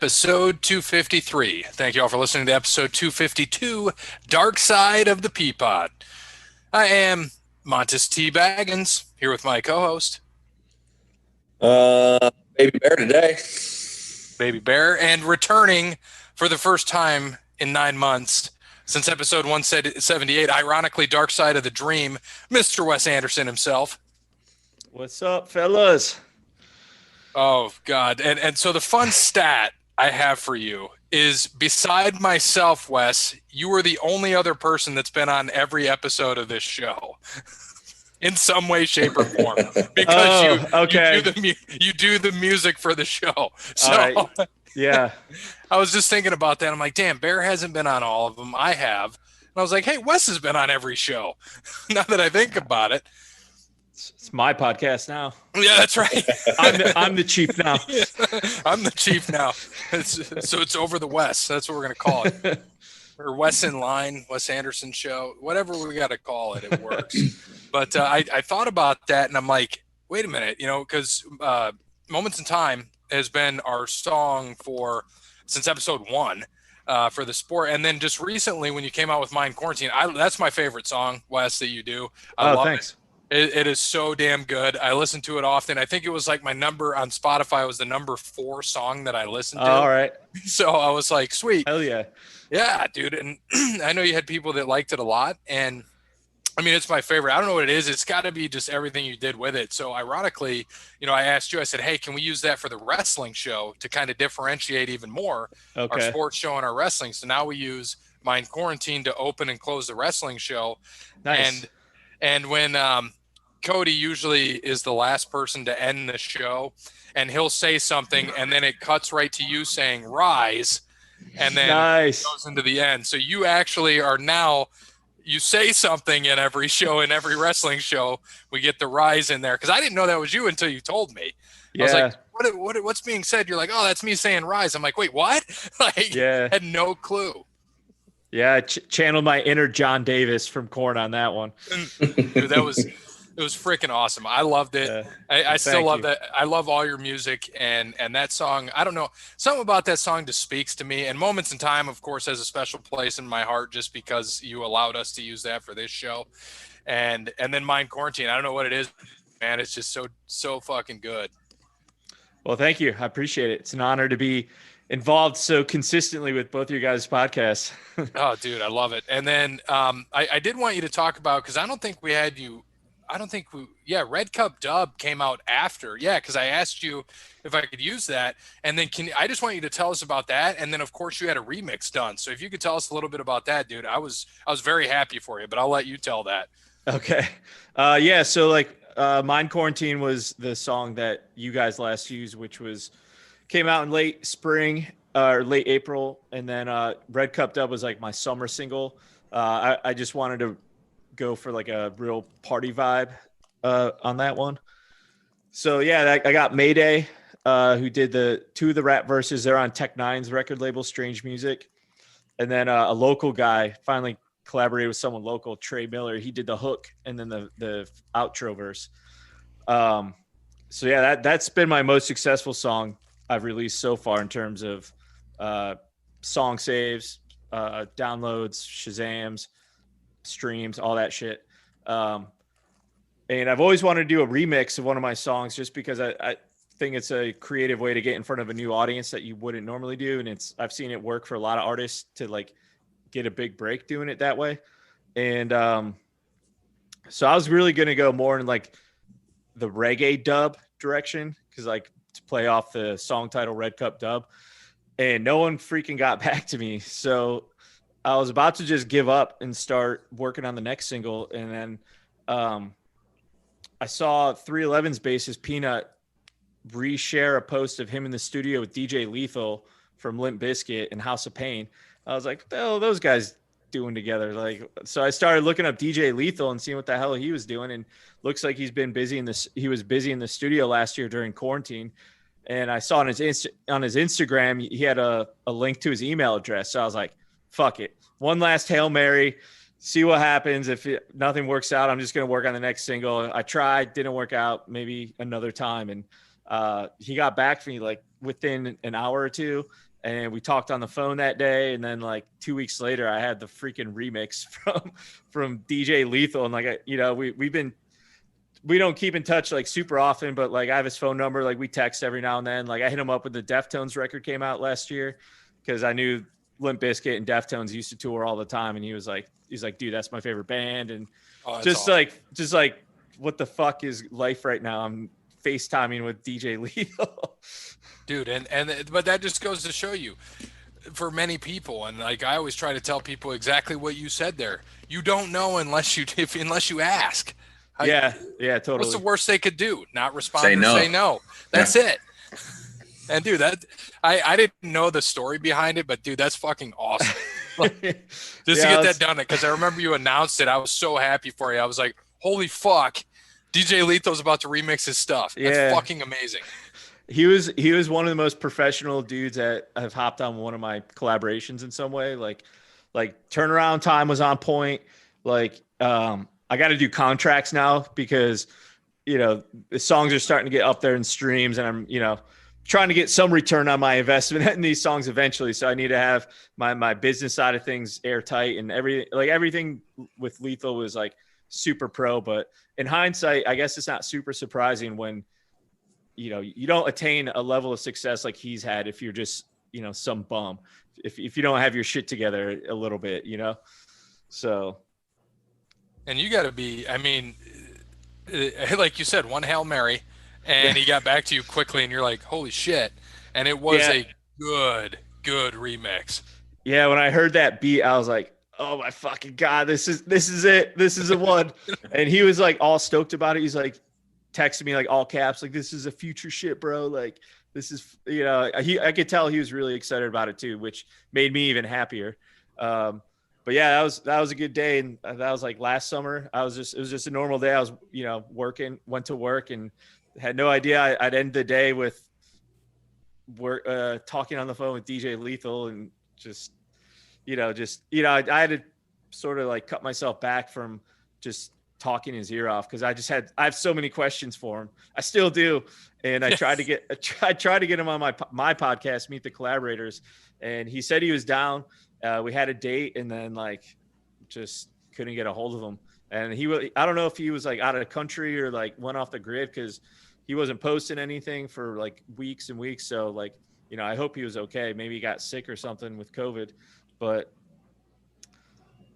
episode 253. Thank you all for listening to episode 252, Dark Side of the Peapod. I am Montes T. Baggins, here with my co-host, Baby Bear today. Baby Bear, and returning for the first time in 9 months since episode 178, ironically, Dark Side of the Dream, Mr. Wes Anderson himself. What's up, fellas? Oh, God. And so the fun stat I have for you is, beside myself, Wes, you are the only other person that's been on every episode of this show in some way, shape, or form. Because you do the music for the show. So right. Yeah. I was just thinking about that. I'm like, damn, Bear hasn't been on all of them. I have. And I was like, hey, Wes has been on every show. Now that I think about it. It's my podcast now. Yeah, that's right. I'm the chief now. Yeah, I'm the chief now. So it's over the Wes. That's what we're going to call it. Or Wes in Line, Wes Anderson show, whatever we got to call it, it works. But I thought about that, and I'm like, wait a minute, because Moments in Time has been our song since episode 1 for the sport. And then just recently when you came out with Mind Quarantine, that's my favorite song, Wes, that you do. I love thanks. It is so damn good. I listen to it often. I think it was like my number on Spotify was the number 4 song that I listened to. All right. So I was like, sweet. Hell yeah. Yeah, dude. And I know you had people that liked it a lot. And I mean, it's my favorite. I don't know what it is. It's got to be just everything you did with it. So ironically, I asked you, I said, hey, can we use that for the wrestling show to kind of differentiate even more our sports show and our wrestling? So now we use Mind Quarantine to open and close the wrestling show. Nice. And when Cody usually is the last person to end the show, and he'll say something, and then it cuts right to you saying rise, and then it goes into the end. So you actually are now, you say something in every show, in every wrestling show, we get the rise in there. Because I didn't know that was you until you told me. Yeah. I was like, what's being said? You're like, oh, that's me saying rise. I'm like, wait, what? Had no clue. Yeah, channeled my inner John Davis from Korn on that one. Dude, it was freaking awesome. I loved it. I still love that. I love all your music, and that song, I don't know, something about that song just speaks to me. And Moments in Time, of course, has a special place in my heart just because you allowed us to use that for this show. And then Mind Quarantine, I don't know what it is, man. It's just so fucking good. Well, thank you. I appreciate it. It's an honor to be involved so consistently with both your guys' podcasts. Oh, dude, I love it. And then I did want you to talk about, because I don't think we had you. Red Cup Dub came out after. Yeah, because I asked you if I could use that. And then I just want you to tell us about that. And then, of course, you had a remix done. So if you could tell us a little bit about that, dude, I was very happy for you, but I'll let you tell that. Okay. So Mind Quarantine was the song that you guys last used, which came out in late spring or late April. And then Red Cup Dub was like my summer single. I just wanted to go for like a real party vibe on that one. So yeah, I got Mayday, who did two of the rap verses. They're on Tech Nine's record label, Strange Music. And then a local guy finally collaborated with someone local, Trey Miller. He did the hook and then the outro verse. So yeah, that's been my most successful song I've released so far in terms of song saves, downloads, Shazams, streams, all that shit. And I've always wanted to do a remix of one of my songs just because I think it's a creative way to get in front of a new audience that you wouldn't normally do. And I've seen it work for a lot of artists to like get a big break doing it that way. And so I was really going to go more in like the reggae dub direction, because like to play off the song title Red Cup Dub, and no one freaking got back to me. So I was about to just give up and start working on the next single. And then I saw 311's bassist Peanut reshare a post of him in the studio with DJ Lethal from Limp Bizkit and House of Pain. I was like, what the hell are those guys doing together? So I started looking up DJ Lethal and seeing what the hell he was doing. And looks like he was busy in the studio last year during quarantine. And I saw on his Instagram, he had a link to his email address. So I was like, fuck it. One last Hail Mary, see what happens. If nothing works out, I'm just going to work on the next single. I tried, didn't work out, maybe another time. And he got back to me like within an hour or two. and we talked on the phone that day. And then like 2 weeks later, I had the freaking remix from DJ Lethal. And like, we don't keep in touch like super often, but like I have his phone number. Like we text every now and then. Like I hit him up when the Deftones record came out last year, because I knew Limp Bizkit and Deftones used to tour all the time. And he's like, dude, that's my favorite band. And just like, what the fuck is life right now? I'm FaceTiming with DJ Lethal. Dude, but that just goes to show you, for many people, and like I always try to tell people exactly what you said there. You don't know unless you ask. Yeah, totally. What's the worst they could do? Not respond Say or no. say no. That's it. And dude, I didn't know the story behind it, but dude, that's fucking awesome. Just to get that done, because I remember you announced it. I was so happy for you. I was like, holy fuck, DJ Lethal's about to remix his stuff. That's fucking amazing. He was one of the most professional dudes that have hopped on one of my collaborations in some way. Like turnaround time was on point. Like, I got to do contracts now because, the songs are starting to get up there in streams, and I'm, trying to get some return on my investment in these songs eventually. So I need to have my business side of things airtight, and everything with Lethal was like super pro. But in hindsight, I guess it's not super surprising when, you don't attain a level of success like he's had if you're just, some bum, if you don't have your shit together a little bit, so. And you got to be, I mean, like you said, one Hail Mary, and he got back to you quickly, and you're like, holy shit. And it was a good remix. Yeah, when I heard that beat, I was like, oh my fucking God, this is it. This is the one. And he was like all stoked about it. He's like texting me like all caps, like, this is a future shit, bro. Like, this is, I could tell he was really excited about it too, which made me even happier. But yeah, that was a good day. And that was like last summer. It was just a normal day. I was, went to work and had no idea I'd end the day with talking on the phone with DJ Lethal, and just, I had to sort of like cut myself back from just talking his ear off, because I have so many questions for him. I still do. And I tried to get him on my podcast, Meet the Collaborators. And he said he was down. We had a date, and then like just couldn't get a hold of him. And I don't know if he was like out of the country or like went off the grid, because he wasn't posting anything for like weeks and weeks. So like, I hope he was okay. Maybe he got sick or something with COVID, but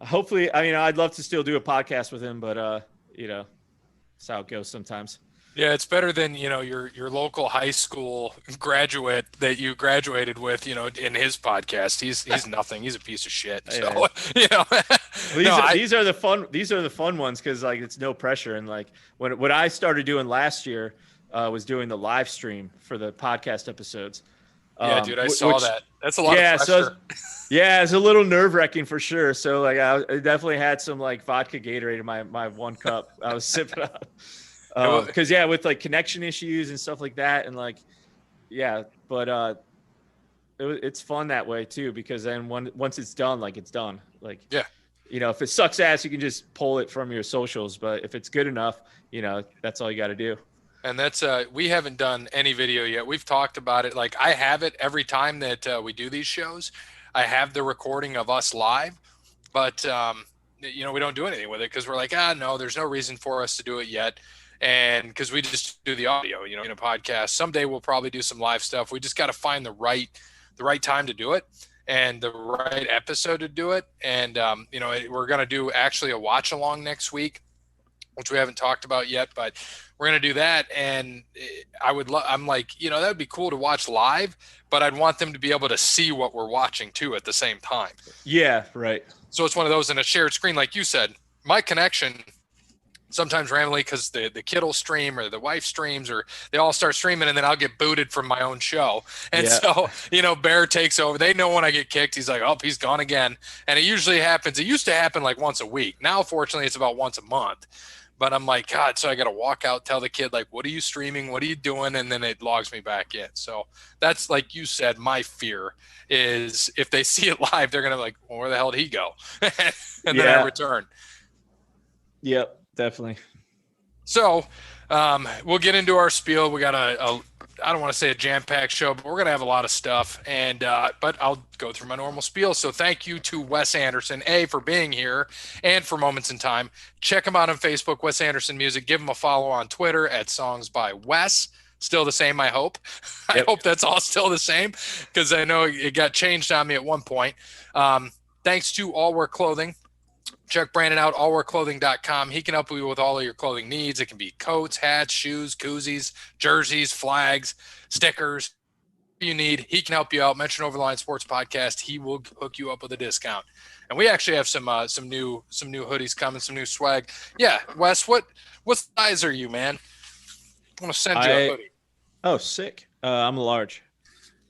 hopefully, I'd love to still do a podcast with him, but that's how it goes sometimes. Yeah, it's better than, your local high school graduate that you graduated with, in his podcast. He's nothing. He's a piece of shit. So, these are the fun ones, because like it's no pressure. And like what I started doing last year was doing the live stream for the podcast episodes. Yeah, dude, I saw that. That's a lot of pressure. It's a little nerve-wracking for sure. So like I definitely had some like vodka Gatorade in my one cup I was sipping on. Because with like connection issues and stuff like that, and like but it's fun that way too, because then once it's done, like it's done. Like if it sucks ass, you can just pull it from your socials, but if it's good enough, that's all you got to do. And that's we haven't done any video yet. We've talked about it. Like I have it every time that we do these shows. I have the recording of us live, but we don't do anything with it, because we're like, no, there's no reason for us to do it yet. And because we just do the audio, in a podcast. Someday we'll probably do some live stuff. We just got to find the right time to do it, and the right episode to do it. And we're going to do actually a watch along next week, which we haven't talked about yet, but we're going to do that. And I'm like, that would be cool to watch live, but I'd want them to be able to see what we're watching too at the same time. Yeah. Right. So it's one of those in a shared screen. Like you said, my connection sometimes randomly, because the kid will stream or the wife streams, or they all start streaming, and then I'll get booted from my own show. And so, Bear takes over. They know when I get kicked, he's like, oh, he's gone again. And it usually happens. It used to happen like once a week. Now, fortunately, it's about once a month. But I'm like, God, so I got to walk out, tell the kid, like, what are you streaming? What are you doing? And then it logs me back in. So that's, like you said, my fear is if they see it live, they're going to be like, well, where the hell did he go? And then I return. Yep, definitely. So we'll get into our spiel. We got I don't want to say a jam-packed show, but we're going to have a lot of stuff. And but I'll go through my normal spiel. So thank you to Wes Anderson, for being here and for Moments in Time. Check him out on Facebook, Wes Anderson Music. Give him a follow on Twitter at Songs by Wes. Still the same, I hope. Yep. I hope that's all still the same because I know it got changed on me at one point. Thanks to All Work Clothing. Check Brandon out, allworkclothing.com. He can help you with all of your clothing needs. It can be coats, hats, shoes, koozies, jerseys, flags, stickers. You need. He can help you out. Mention Over the Line Sports Podcast. He will hook you up with a discount. And we actually have some new hoodies coming, some new swag. Yeah, Wes, what size are you, man? I want to send you a hoodie. Oh, sick. I'm a large.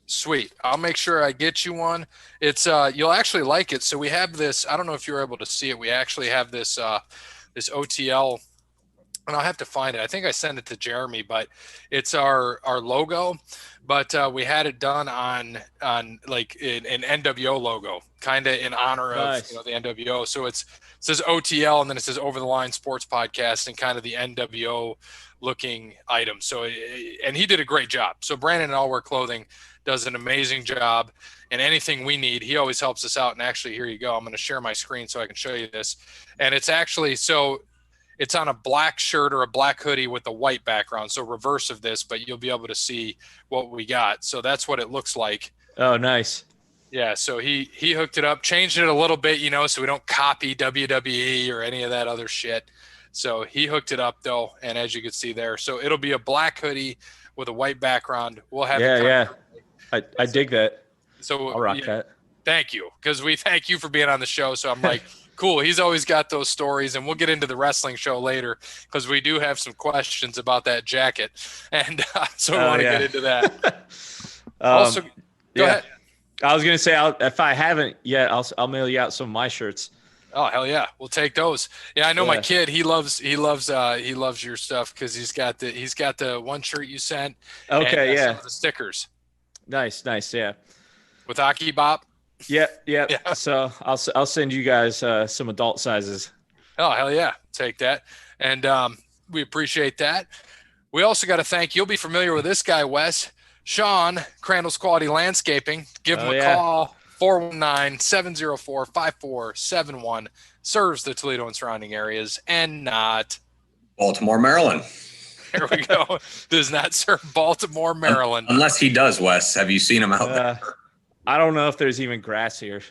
Sweet. I'll make sure I get you one. It's you'll actually like it. So we have this. I don't know if you're able to see it. We actually have this this OTL, and I'll have to find it. I think I sent it to Jeremy, but it's our logo. But we had it done on like an NWO logo, kind of in honor of the NWO. So it says OTL, and then it says Over the Line Sports Podcast, and kind of the NWO looking item. So and he did a great job. So Brandon at All Work Clothing does an amazing job, and anything we need, he always helps us out. And actually, here you go. I'm going to share my screen so I can show you this. And it's actually, so it's on a black shirt or a black hoodie with a white background. So reverse of this, but you'll be able to see what we got. So that's what it looks like. Oh, nice. Yeah. So he hooked it up, changed it a little bit, so we don't copy WWE or any of that other shit. So he hooked it up though. And as you can see there, so it'll be a black hoodie with a white background. We'll have I dig that. So I'll rock that. Thank you, because we thank you for being on the show. So I'm like, cool. He's always got those stories, and we'll get into the wrestling show later because we do have some questions about that jacket, and so we want to get into that. Also, go ahead. I was gonna say, if I haven't yet, I'll mail you out some of my shirts. Oh, hell yeah, we'll take those. Yeah, I know my kid. He loves your stuff because he's got the one shirt you sent. Okay, and, some of the stickers. Nice, yeah. With Aki Bop. Yeah. So I'll send you guys some adult sizes. Oh, hell yeah, take that, and we appreciate that. We also got to thank. You'll be familiar with this guy, Wes. Sean, Crandall's Quality Landscaping. Give him a call. 419-704-5471, serves the Toledo and surrounding areas and not Baltimore, Maryland. There we go. Does not serve Baltimore, Maryland. Unless he does, Wes. Have you seen him out there? I don't know if there's even grass here.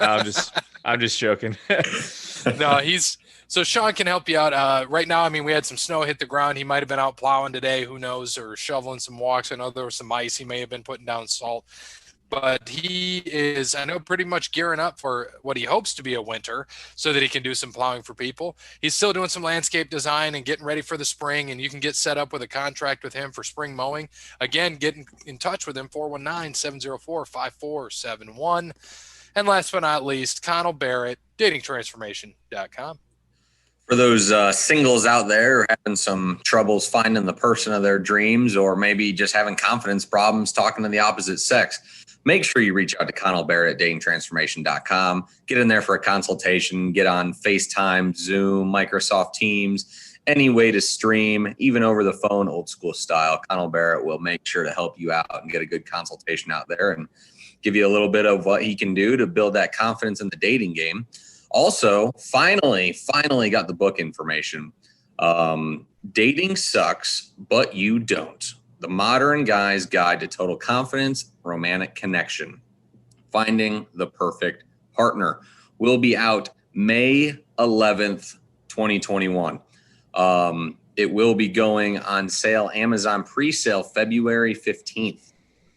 No, I'm just joking. No, so Sean can help you out. Right now, I mean, we had some snow hit the ground. He might have been out plowing today, who knows, or shoveling some walks. I know there was some ice. He may have been putting down salt. But he is, I know, pretty much gearing up for what he hopes to be a winter so that he can do some plowing for people. He's still doing some landscape design and getting ready for the spring, and you can get set up with a contract with him for spring mowing. Again, get in touch with him, 419-704-5471. And last but not least, Connell Barrett, datingtransformation.com. For those singles out there having some troubles finding the person of their dreams, or maybe just having confidence problems talking to the opposite sex, make sure you reach out to Connell Barrett at datingtransformation.com. Get in there for a consultation. Get on FaceTime, Zoom, Microsoft Teams, any way to stream, even over the phone, old school style. Connell Barrett will make sure to help you out and get a good consultation out there and give you a little bit of what he can do to build that confidence in the dating game. Also, finally got the book information. Dating Sucks, But You Don't. The Modern Guy's Guide to Total Confidence, Romantic Connection. Finding the Perfect Partner will be out May 11th, 2021. It will be going on sale, Amazon pre-sale February 15th.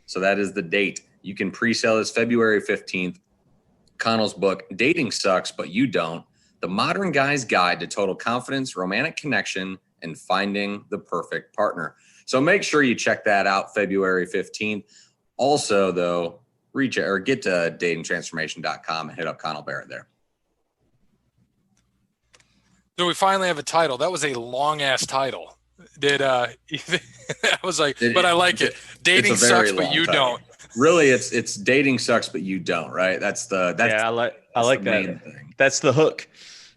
So that is the date. You can pre-sale this February 15th. Connell's book, Dating Sucks, But You Don't. The Modern Guy's Guide to Total Confidence, Romantic Connection, and Finding the Perfect Partner. So make sure you check that out February 15th. Also, though, get to datingtransformation.com and hit up Connell Barrett there. So we finally have a title. That was a long-ass title. I was like, but I like it. Dating Sucks, But You Don't. Really, it's Dating Sucks, But You Don't, right? I like that. Thing. That's the hook.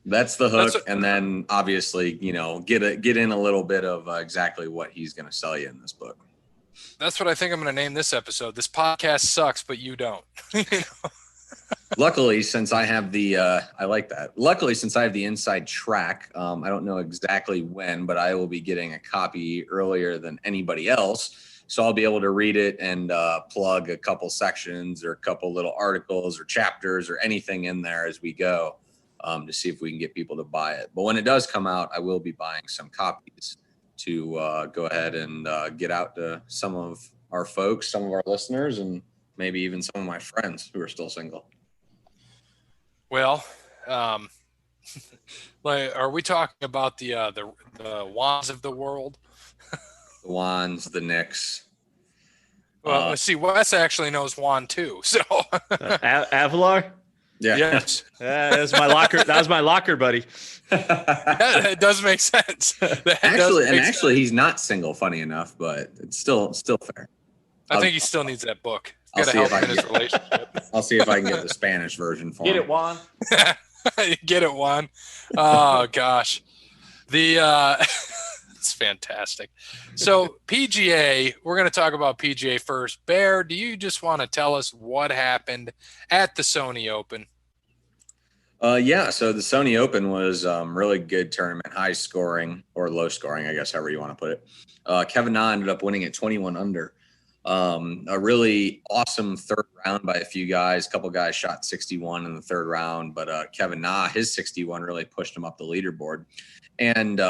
That's the hook. That's And then obviously, you know, get in a little bit of exactly what he's going to sell you in this book. That's what I think I'm going to name this episode. This podcast sucks, but you don't. You know? Luckily, since I have the, I like that. Luckily, since I have the inside track, I don't know exactly when, but I will be getting a copy earlier than anybody else. So I'll be able to read it and plug a couple sections or a couple little articles or chapters or anything in there as we go to see if we can get people to buy it. But when it does come out, I will be buying some copies to go ahead and get out to some of our folks, some of our listeners, and maybe even some of my friends who are still single. Well, like, are we talking about the wands of the world? The Wands, the Knicks. Well, see, Wes actually knows wand too. So Avalar. Yeah. yes, That was my locker. That was my locker buddy. yeah, it does make sense. That Actually, does make actually, he's not single. Funny enough, but it's still fair. I think he still needs that book. I'll Got to see help if I him in can his relationship. I'll see if I can get the Spanish version for Get him. it, Juan. Get it, Juan. Oh gosh, it's fantastic. So PGA, we're going to talk about PGA first. Bear, do you just want to tell us what happened at the Sony Open? Yeah, so the Sony Open was really good tournament, high scoring or low scoring, I guess, however you want to put it. Kevin Na ended up winning at 21 under. A really awesome third round by a few guys. A couple guys shot 61 in the third round, but Kevin Na, his 61 really pushed him up the leaderboard. And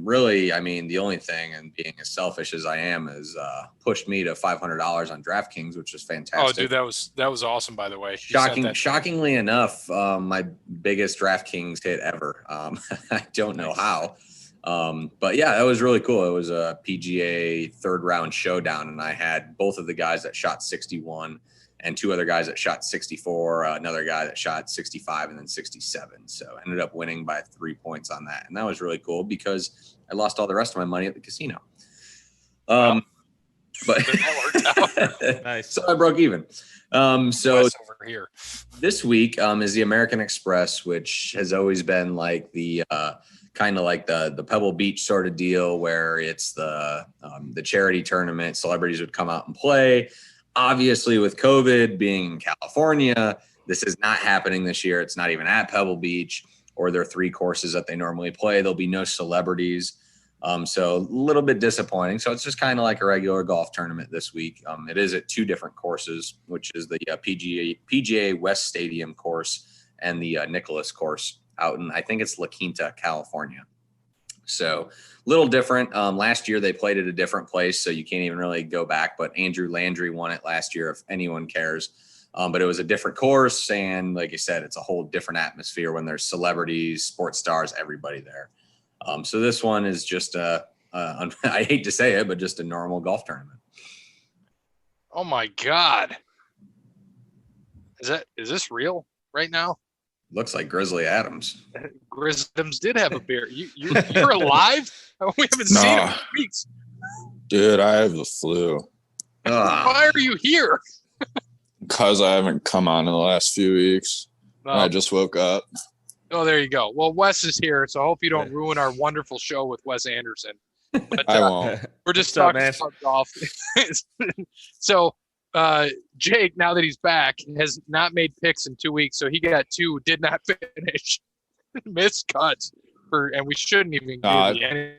really, I mean, the only thing, and being as selfish as I am, is pushed me to $500 on DraftKings, which was fantastic. Oh, dude, that was awesome. By the way, You sent that- Shockingly enough, my biggest DraftKings hit ever. I don't know how, but yeah, that was really cool. It was a PGA third round showdown, and I had both of the guys that shot 61 and two other guys that shot 64, another guy that shot 65 and then 67. So I ended up winning by 3 points on that. And that was really cool because I lost all the rest of my money at the casino. But that worked out. Nice. So I broke even. So Wes over here. this week is the American Express, which has always been like the kind of like the Pebble Beach sort of deal, where it's the charity tournament. Celebrities would come out and play. Obviously, with COVID being in California, this is not happening this year. It's not even at Pebble Beach or their three courses that they normally play. There'll be no celebrities. So a little bit disappointing. So it's just kind of like a regular golf tournament this week. It is at two different courses, which is the PGA West Stadium course and the Nicholas course out in, I think it's La Quinta, California. So a little different. Last year they played at a different place, so you can't even really go back. But Andrew Landry won it last year, if anyone cares. But it was a different course, and like I said, it's a whole different atmosphere when there's celebrities, sports stars, everybody there. So this one is just I hate to say it, but just a normal golf tournament. Oh my God. Is this real right now? Looks like Grizzly Adams. Grisdams did have a beer. You're alive? We haven't seen him in weeks. Dude, I have the flu Why are you here? because I haven't come on in the last few weeks. I just woke up. Oh, there you go. Well, Wes is here, so I hope you don't ruin our wonderful show with Wes Anderson. But, I won't. We're just What's up, talking man? about golf. So Jake, now that he's back, has not made picks in 2 weeks, so he got two, did not finish, missed cuts and we shouldn't even Nah, give any.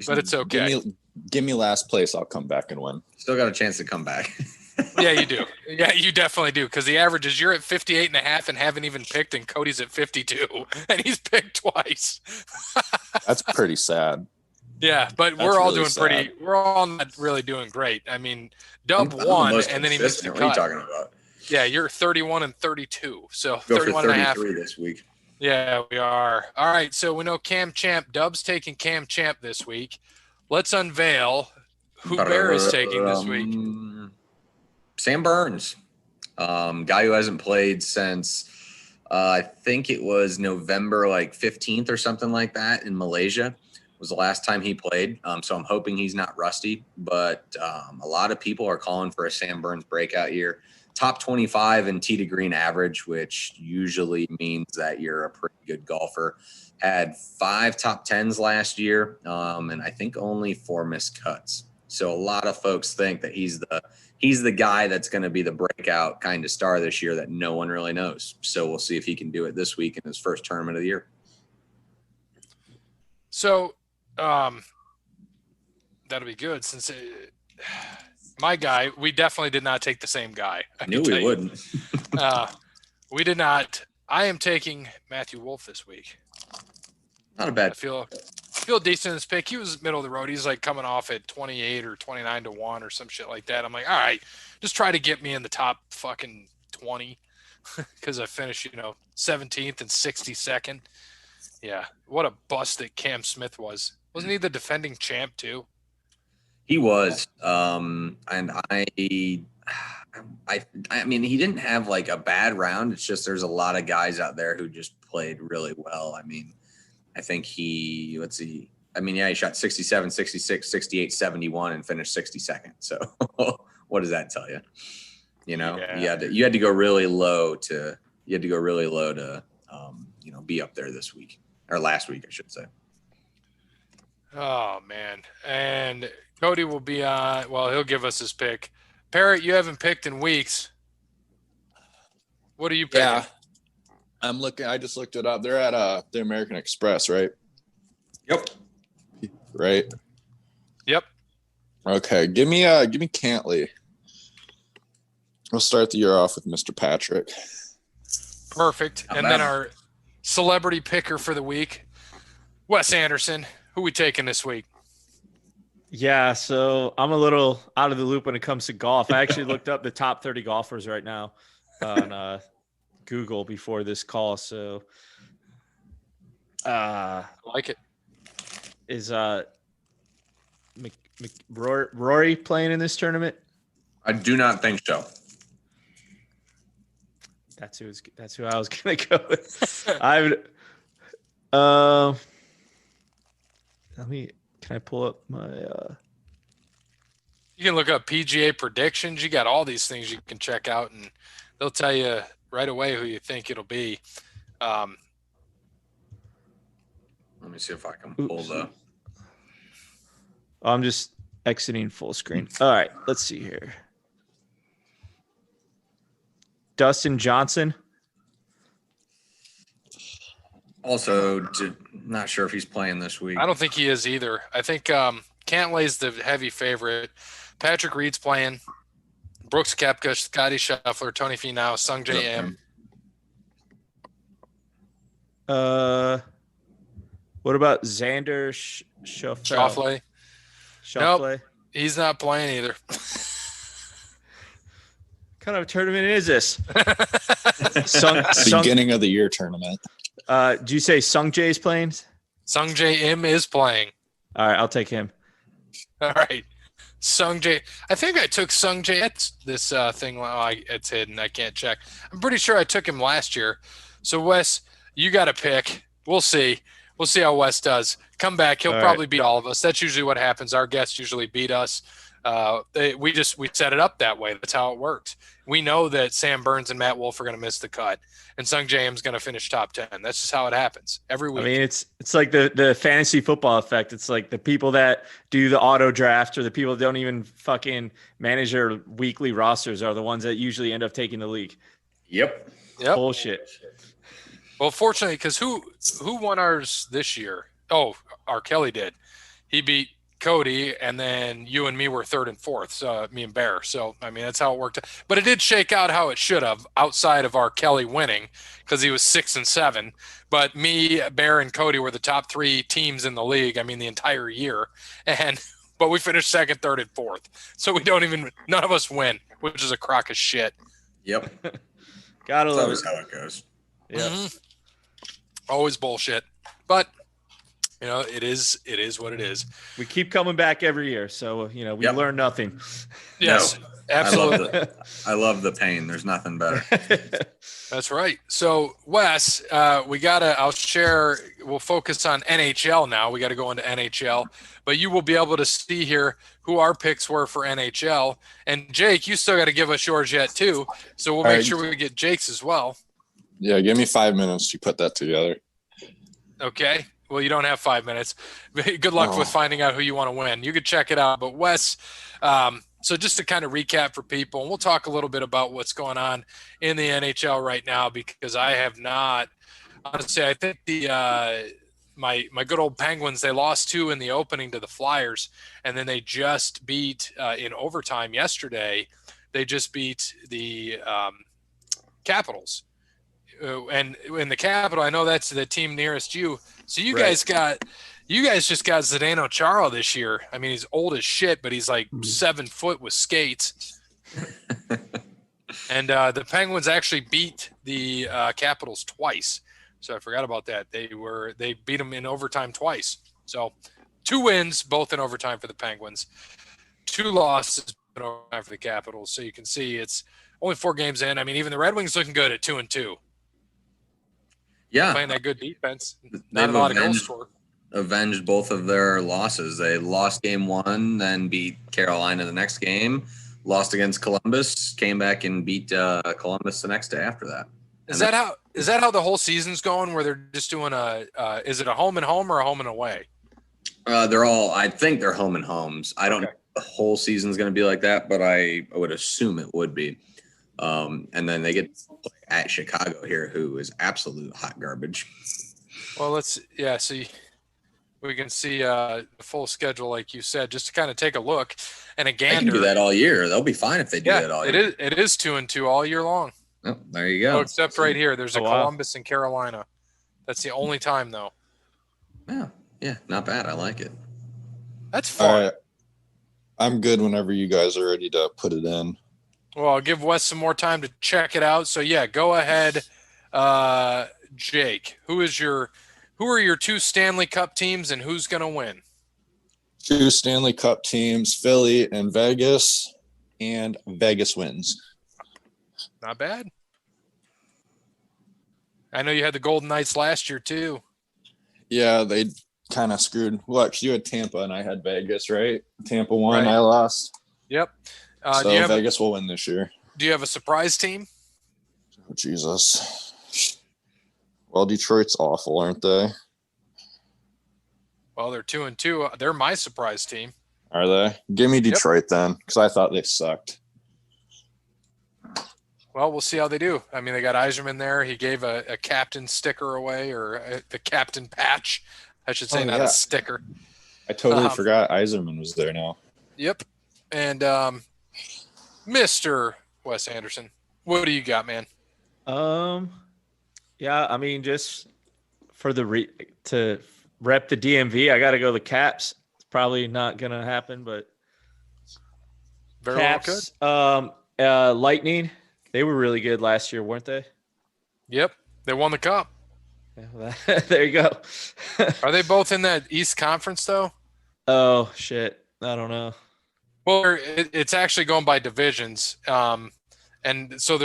But it's okay. Give me last place. I'll come back and win. Still got a chance to come back. Yeah, you do. Yeah, you definitely do. Because the average is you're at 58.5 and haven't even picked, and Cody's at 52, and he's picked twice. That's pretty sad. Yeah, but That's we're all really doing pretty. sad. We're all not really doing great. I mean, Dub I'm the won, most and then he missed a consistent. What are you cut. talking about? Yeah, you're 31 and 32. So Go for 31 and a half. 33 this week. Yeah, we are. All right, so we know Cam Champ. Dub's taking Cam Champ this week. Let's unveil who Bear is taking this week. Sam Burns, guy who hasn't played since I think it was November 15th or something like that in Malaysia was the last time he played. So I'm hoping he's not rusty, but a lot of people are calling for a Sam Burns breakout year. top 25 in tee to green average, which usually means that you're a pretty good golfer. Had 5 top 10s last year, and I think only 4 missed cuts. So a lot of folks think that he's the guy that's going to be the breakout kind of star this year that no one really knows. So we'll see if he can do it this week in his first tournament of the year. So that'll be good since my guy, we definitely did not take the same guy. I knew we wouldn't. We did not. I am taking Matthew Wolff this week. Not a bad. I feel decent in this pick. He was middle of the road. He's like coming off at 28 or 29 to 1 or some shit like that. I'm like, all right, just try to get me in the top fucking 20 because I finished, 17th and 62nd. Yeah, what a bust that Cam Smith was. Wasn't he the defending champ too? He was, and I mean, he didn't have like a bad round. It's just there's a lot of guys out there who just played really well. I mean, I think he shot 67, 66, 68, 71 and finished 62nd. So what does that tell you? Yeah. You had to go really low to be up there this week or last week, I should say. Oh man. And Cody will be on, he'll give us his pick. Parrot, you haven't picked in weeks. What are you picking? Yeah. I just looked it up. They're at the American Express, right? Yep. Right. Yep. Okay. Give me Cantley. We'll start the year off with Mr. Patrick. Perfect. And then our celebrity picker for the week, Wes Anderson. Who we taking this week? Yeah, so I'm a little out of the loop when it comes to golf. I actually looked up the top 30 golfers right now on Google before this call. So I like it. Is Rory playing in this tournament? I do not think so. That's who I was gonna go with. Can I pull up my You can look up PGA predictions. You got all these things you can check out, and they'll tell you right away who you think it'll be. Let me see if I can pull the. I'm just exiting full screen. All right, let's see here. Dustin Johnson. Also, not sure if he's playing this week. I don't think he is either. I think Cantlay's the heavy favorite. Patrick Reed's playing. Brooks Koepka, Scotty Scheffler, Tony Finau, Sung J M. What about Xander Schauffele? Nope, he's not playing either. What kind of tournament is this? Beginning of the year tournament. Do you say Sung Jae's playing? Sung J M is playing. All right, I'll take him. All right. Sung J. I think I took Sung J at this thing. It's hidden. I can't check. I'm pretty sure I took him last year. So, Wes, you got to pick. We'll see. We'll see how Wes does. Come back. He'll probably beat all of us. That's usually what happens. Our guests usually beat us. We set it up that way. That's how it works. We know that Sam Burns and Matt Wolff are going to miss the cut, and Sung J M's going to finish top 10. That's just how it happens every week. I mean, it's like the fantasy football effect. It's like the people that do the auto draft or the people that don't even fucking manage their weekly rosters are the ones that usually end up taking the league. Yep. Bullshit. Well, fortunately, because who won ours this year? Oh, R. Kelly did. He beat Cody, and then you and me were third and fourth, so me and Bear. So, I mean, that's how it worked. But it did shake out how it should have, outside of R. Kelly winning, because he was 6 and 7. But me, Bear, and Cody were the top 3 teams in the league, I mean, the entire year. But we finished second, third, and fourth. So none of us win, which is a crock of shit. Yep. Gotta love it. That's how it goes. Yeah. Mm-hmm. Always bullshit. But it is what it is. We keep coming back every year, so we learn nothing. Yes. No. Absolutely. I love the pain. There's nothing better. That's right. So, Wes, we'll focus on NHL now. We got to go into NHL, but you will be able to see here who our picks were for NHL. And Jake, you still got to give us yours yet too. So we'll make sure we get Jake's as well. Yeah, give me 5 minutes to put that together. Okay. Well, you don't have 5 minutes. Good luck with finding out who you want to win. You could check it out. But Wes, so just to kind of recap for people, and we'll talk a little bit about what's going on in the NHL right now, because I have not honestly. I think my good old Penguins, they lost 2 in the opening to the Flyers, and then they just beat in overtime yesterday. They just beat the Capitals, and in the Capital, I know that's the team nearest you. So you guys just got Zdeno Chara this year. I mean, he's old as shit, but he's like 7 foot with skates. And the Penguins actually beat the Capitals twice. So I forgot about that. They beat them in overtime twice. So 2 wins, both in overtime for the Penguins. 2 losses in overtime for the Capitals. So you can see it's only 4 games in. I mean, even the Red Wings looking good at 2-2. Yeah. Playing that good defense. Not a lot of goals scored. Avenged both of their losses. They lost game 1, then beat Carolina the next game, lost against Columbus, came back and beat Columbus the next day after that. Is that how the whole season's going, where they're just doing is it a home and home or a home and away? I think they're home and homes. I don't know if the whole season's going to be like that, but I would assume it would be. And then they get to play at Chicago here, who is absolute hot garbage. Well, see, we can see the full schedule, like you said, just to kind of take a look and a gander. They can do that all year. They'll be fine if they do that all year. It is 2-2 all year long. Oh, there you go. Oh, except right here, there's a Columbus and Carolina. That's the only time, though. Yeah, not bad. I like it. That's fun. All right. I'm good whenever you guys are ready to put it in. Well, I'll give Wes some more time to check it out. So yeah, go ahead, Jake. Who are your 2 Stanley Cup teams, and who's going to win? 2 Stanley Cup teams, Philly and Vegas, and Vegas wins. Not bad. I know you had the Golden Knights last year too. Yeah, they kind of screwed. Look, you had Tampa and I had Vegas, right? Tampa won, Right. I lost. Yep. So Vegas will win this year. Do you have a surprise team? Oh, Jesus. Well, Detroit's awful, aren't they? Well, they're 2-2. They're my surprise team. Are they? Give me Detroit then, because I thought they sucked. Well, we'll see how they do. I mean, they got Yzerman there. He gave a captain sticker away, or the captain patch, I should say, a sticker. I totally forgot Yzerman was there now. Yep. And Mr. Wes Anderson, what do you got, man? Yeah, I mean, just for to rep the DMV, I got to go the Caps. It's probably not gonna happen, but Very Caps. Well good. Lightning. They were really good last year, weren't they? Yep, they won the cup. Yeah, there you go. Are they both in that East Conference though? Oh shit, I don't know. Well, it's actually going by divisions, and so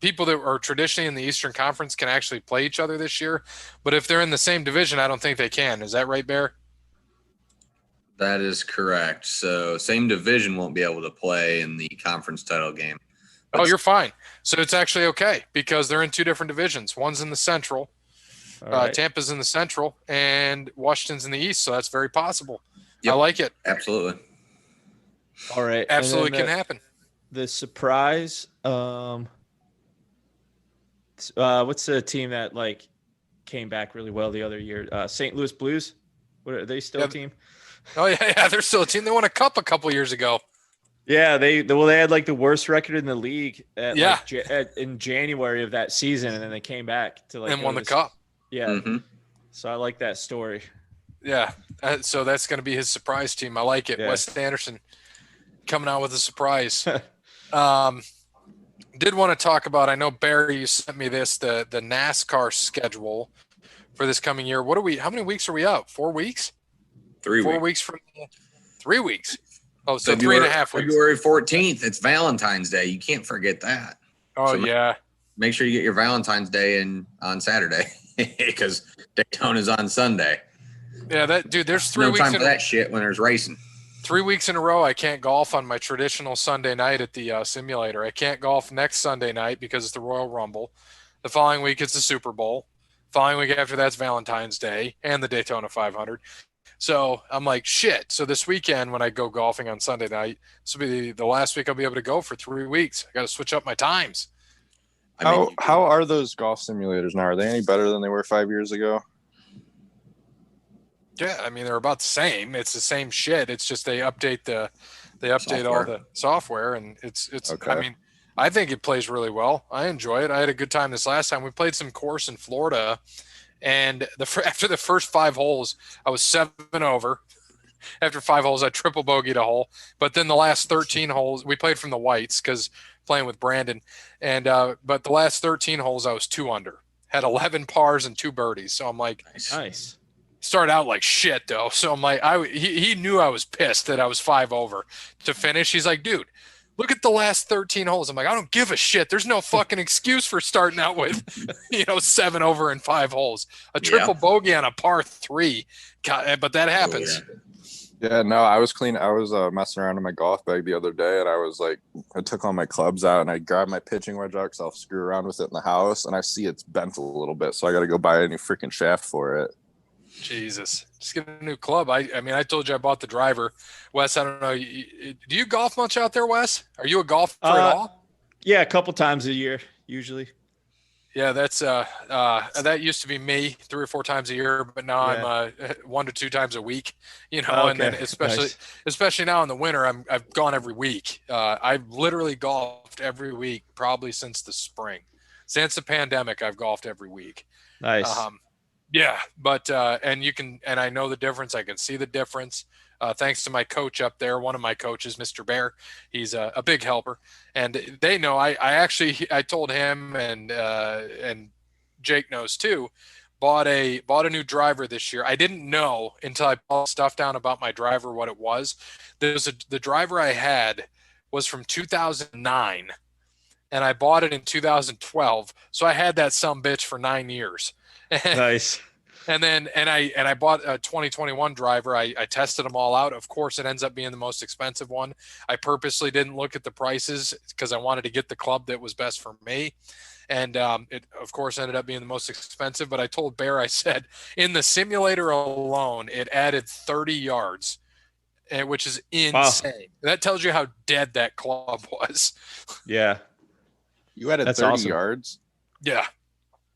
people that are traditionally in the Eastern Conference can actually play each other this year. But if they're in the same division, I don't think they can. Is that right, Bear? That is correct. So same division won't be able to play in the conference title game. Oh, you're fine. So it's actually okay because they're in 2 different divisions. One's in the Central. Right. Tampa's in the Central, and Washington's in the East. So that's very possible. Yep. I like it. Absolutely. All right. Absolutely can happen. The surprise. What's the team that came back really well the other year? St. Louis Blues. What are they still a team? Oh yeah, they're still a team. They won a cup a couple years ago. Yeah, they had the worst record in the league in January of that season, and then they came back to and won the cup. Yeah, mm-hmm. So I like that story. Yeah, so that's going to be his surprise team. I like it. Yeah. Wes Anderson coming out with a surprise. Did want to talk about. I know Barry, you sent me this the NASCAR schedule for this coming year. How many weeks are we out? 4 weeks? 3 weeks. 4 weeks from 3 weeks. Oh, so 3.5 weeks. February 14th. It's Valentine's Day. You can't forget that. Oh, So yeah. Make sure you get your Valentine's Day in on Saturday because Daytona's on Sunday. Yeah, there's 3 No weeks time for that shit when there's racing. 3 weeks in a row, I can't golf on my traditional Sunday night at the simulator. I can't golf next Sunday night because it's the Royal Rumble. The following week, it's the Super Bowl. Following week after that's Valentine's Day and the Daytona 500. So I'm like, shit. So this weekend when I go golfing on Sunday night, this will be the last week I'll be able to go for 3 weeks. I got to switch up my times. How are those golf simulators now? Are they any better than they were 5 years ago? Yeah, I mean they're about the same. It's the same shit. It's just they update Software. all the software, and it's. Okay. I mean, I think it plays really well. I enjoy it. I had a good time this last time. We played some course in Florida, and after the first 5 holes, I was 7 over. After 5 holes, I triple bogeyed a hole. But then the last 13 holes, we played from the whites because playing with Brandon, and but the last 13 holes, I was 2 under. Had 11 pars and 2 birdies. So I'm like, Nice. Started out like shit though. So I'm like, he knew I was pissed that I was 5 over to finish. He's like, dude, look at the last 13 holes. I'm like, I don't give a shit. There's no fucking excuse for starting out with, 7 over and 5 holes. A triple bogey on a par 3. God, but that happens. Yeah, no, I was clean. I was messing around in my golf bag the other day, and I was like, I took all my clubs out, and I grabbed my pitching wedge out because I'll screw around with it in the house, and I see it's bent a little bit, so I got to go buy a new freaking shaft for it. Jesus, just get a new club. I mean, I told you I bought the driver. Wes, I don't know. Do you golf much out there, Wes? Are you a golfer at all? Yeah, a couple times a year, usually. Yeah, that's that used to be me 3 or 4 times a year, but now I'm 1 to 2 times a week. And then especially now in the winter, I've gone every week. I've literally golfed every week probably since the spring. Since the pandemic, I've golfed every week. Nice. Yeah, but and I know the difference. I can see the difference. Thanks to my coach up there, one of my coaches, Mr. Bear. He's a big helper, and they know. I told him, and Jake knows too. Bought a new driver this year. I didn't know until I pulled stuff down about my driver what it was. The driver I had was from 2009, and I bought it in 2012. So I had that sumbitch for 9 years. Nice. And I bought a 2021 driver. I tested them all out. Of course, it ends up being the most expensive one. I purposely didn't look at the prices because I wanted to get the club that was best for me. And it, of course, ended up being the most expensive. But I told Bear, I said, in the simulator alone, it added 30 yards, which is insane. Wow. That tells you how dead that club was. Yeah. You added 30 yards? Yeah.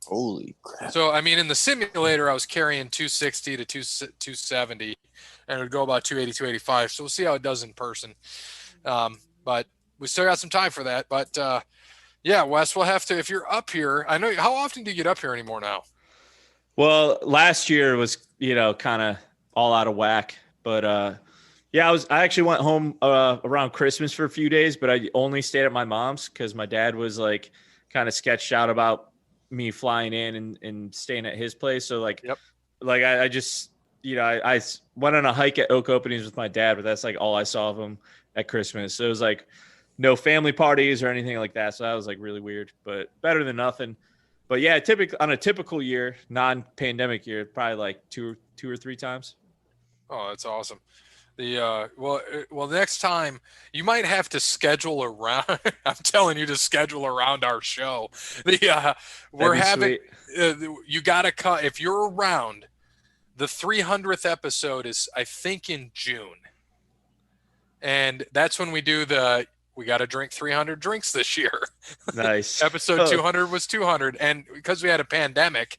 Holy crap. So, I mean, in the simulator, I was carrying 260 to 270, and it would go about 280, 285. So we'll see how it does in person. But we still got some time for that. But, yeah, Wes, we'll have to, if you're up here, I know, how often do you get up here anymore now? Well, last year was, kind of all out of whack. But, yeah, I actually went home around Christmas for a few days, but I only stayed at my mom's because my dad was, kind of sketched out about me flying in and staying at his place. So I just, I went on a hike at Oak Openings with my dad, but that's all I saw of him at Christmas. So it was no family parties or anything like that. So that was really weird, but better than nothing. But yeah, on a typical year, non-pandemic year, probably two or 3 times. Oh, that's awesome. Well, next time you might have to schedule around. I'm telling you to schedule around our show. We're having. You got to cut if you're around. The 300th episode is, I think, in June, and that's when we do we got to drink 300 drinks this year. Nice. Episode 200 was 200, and because we had a pandemic.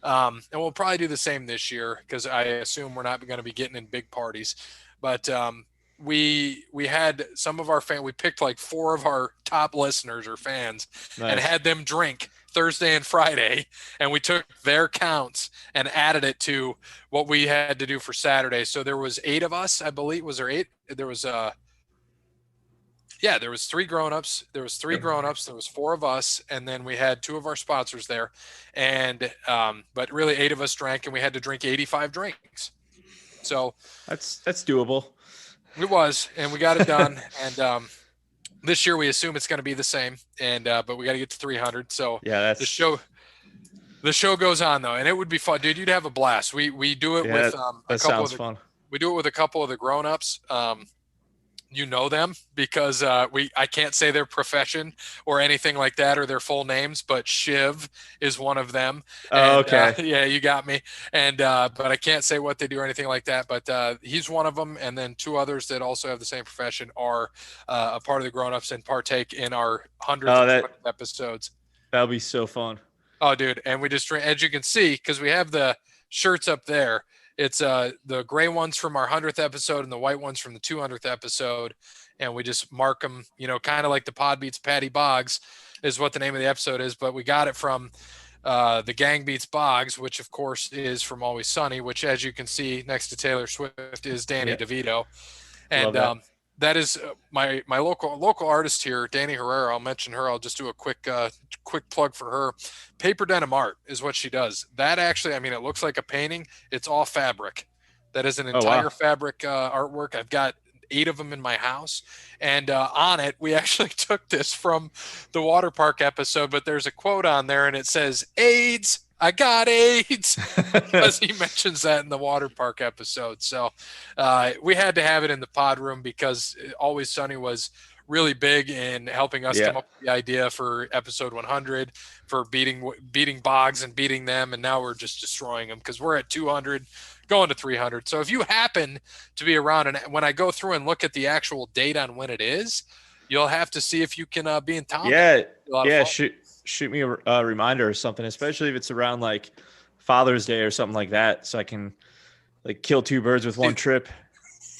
And we'll probably do the same this year because I assume we're not going to be getting in big parties. But we had some of our we picked 4 of our top listeners or fans. Nice. And had them drink Thursday and Friday. And we took their counts and added it to what we had to do for Saturday. So there was 8 of us, I believe. Was there 8? There was there was 3 grown-ups. There was 3 grown-ups. There was 4 of us, and then we had 2 of our sponsors there. And but really 8 of us drank, and we had to drink 85 drinks. So that's doable. It was, and we got it done. And this year we assume it's going to be the same, and but we got to get to 300. So Yeah, the that's show the show goes on though, and it would be fun, dude. You'd have a blast. We do it yeah, with a that couple sounds of the fun. we do it with a couple of the grown-ups. You know them because I can't say their profession or anything like that or their full names, but Shiv is one of them, Oh, and okay. yeah, you got me. And but I can't say what they do or anything like that. But he's one of them, and then two others that also have the same profession are a part of the grown-ups and partake in our 100th Oh, and that 200th episodes. that'll be so fun. Oh, dude, and we just as you can see, because we have the shirts up there. It's the gray ones from our 100th episode and the white ones from the 200th episode, and we just mark them. Kind of like the Pod Beats Patty Boggs is what the name of the episode is, but we got it from the Gang Beats Boggs, which of course is from Always Sunny, which as you can see next to Taylor Swift is Danny Yeah. DeVito, Love and that. that is my local artist here, Danny Herrera. I'll mention her. I'll just do a quick plug for her. Paper denim art is what she does. That actually, I mean, it looks like a painting. It's all fabric. That is an Oh, wow. entire fabric artwork. I've got 8 of them in my house, and on it, we actually took this from the water park episode. But there's a quote on there, and it says, "AIDS. I got AIDS," because he mentions that in the water park episode. So we had to have it in the pod room because Always Sunny was really big in helping us Yeah. come up with the idea for episode 100 for beating Boggs and beating them, and now we're just destroying them because we're at 200 going to 300. So if you happen to be around, and when I go through and look at the actual date on when it is, you'll have to see if you can be in town. Yeah, A lot of yeah. fun. Shoot me a reminder or something, especially if it's around like Father's Day or something like that, so I can like kill two birds with one trip.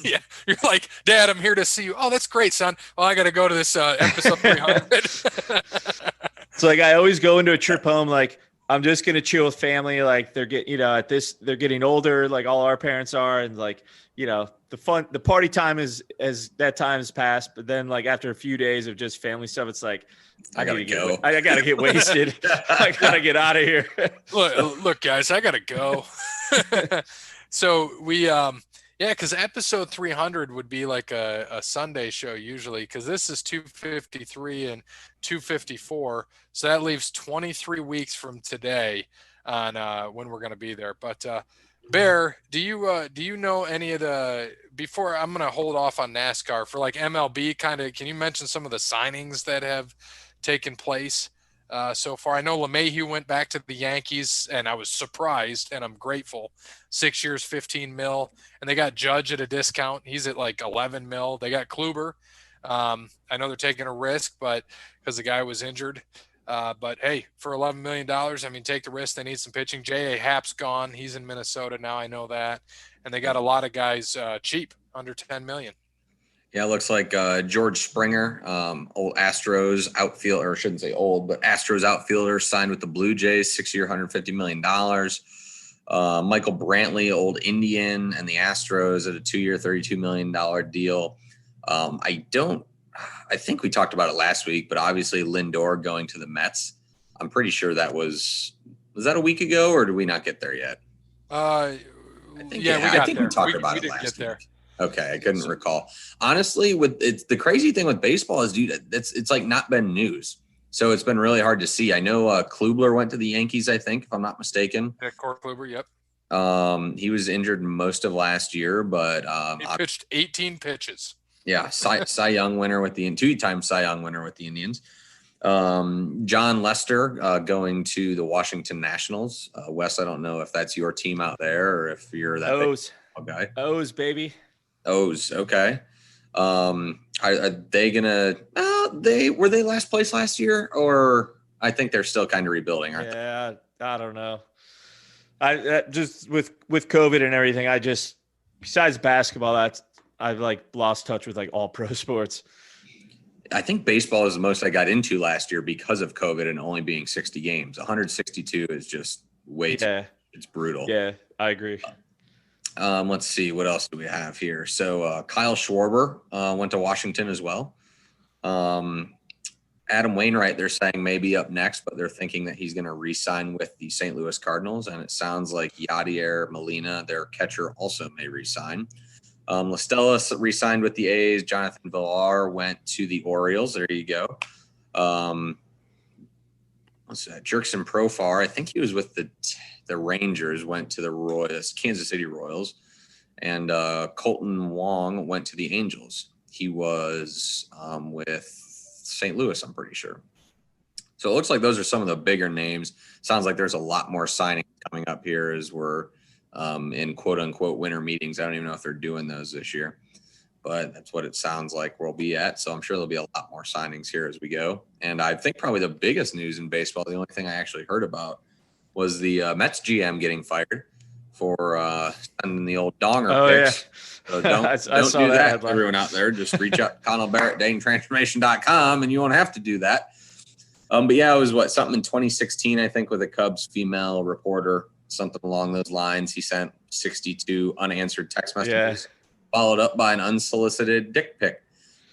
Yeah, you're like, Dad, I'm here to see you. Oh, that's great, son. Well, I got to go to this episode 300. So like I always go into a trip home like I'm just gonna chill with family. Like they're they're getting older, like all our parents are, and like the party time is as that time has passed. But then like after a few days of just family stuff, it's like I gotta go. I gotta get wasted. I gotta get out of here. look, guys, I got to go. So we because episode 300 would be like a Sunday show usually, because this is 253 and 254. So that leaves 23 weeks from today on when we're going to be there. But Bear, do you know any of the, before I'm going to hold off on NASCAR for like MLB kind of, can you mention some of the signings that have taken place so far? I know LeMahieu went back to the Yankees, and I was surprised, and I'm grateful. 6 years, 15 mil, and they got Judge at a discount. He's at like 11 mil. They got Kluber. I know they're taking a risk, but because the guy was injured. But hey, for $11 million, I mean, take the risk. They need some pitching. J.A. Happ's gone. He's in Minnesota now. I know that, and they got a lot of guys cheap, under 10 million. Yeah, it looks like George Springer, old Astros outfielder, or I shouldn't say old, but Astros outfielder, signed with the Blue Jays, 6-year, $150 million. Michael Brantley, old Indian, and the Astros at a 2-year, $32 million deal. I think we talked about it last week, but obviously Lindor going to the Mets. I'm pretty sure was that a week ago, or did we not get there yet? I think we talked about it last week. Okay, I couldn't recall. Honestly, it's the crazy thing with baseball is, dude, it's like not been news. So it's been really hard to see. I know Klubler went to the Yankees, I think, if I'm not mistaken. Yeah, Corey Kluber, yep. He was injured most of last year, but he pitched 18 pitches. Yeah, Cy Young winner with the 2-time Cy Young winner with the Indians. John Lester going to the Washington Nationals. Wes, I don't know if that's your team out there or if you're that O's guy. O's, baby. O's, okay. Are they gonna? Were they last place last year, or I think they're still kind of rebuilding, aren't they? Yeah, I don't know. I just with COVID and everything, I just, besides basketball, I've like lost touch with like all pro sports. I think baseball is the most I got into last year because of COVID and only being 60 games. 162 is just way too. It's brutal. Yeah, I agree. Let's see, what else do we have here? So Kyle Schwarber went to Washington as well. Adam Wainwright, they're saying maybe up next, but they're thinking that he's going to re-sign with the St. Louis Cardinals, and it sounds like Yadier Molina, their catcher, also may re-sign. LaStella re-signed with the A's. Jonathan Villar went to the Orioles. There you go. What's that? Jerkson Profar, I think he was with the Rangers, went to the Kansas City Royals. And Colton Wong went to the Angels. He was with St. Louis, I'm pretty sure. So it looks like those are some of the bigger names. Sounds like there's a lot more signings coming up here as we're in quote-unquote winter meetings. I don't even know if they're doing those this year. But that's what it sounds like we'll be at. So I'm sure there'll be a lot more signings here as we go. And I think probably the biggest news in baseball, the only thing I actually heard about, was the Mets GM getting fired for sending the old donger picks. Yeah. So don't do that, everyone out there. Just reach out to Connell Barrett, datingtransformation.com, and you won't have to do that. But yeah, it was something in 2016, I think, with a Cubs female reporter, something along those lines. He sent 62 unanswered text messages. Followed up by an unsolicited dick pic.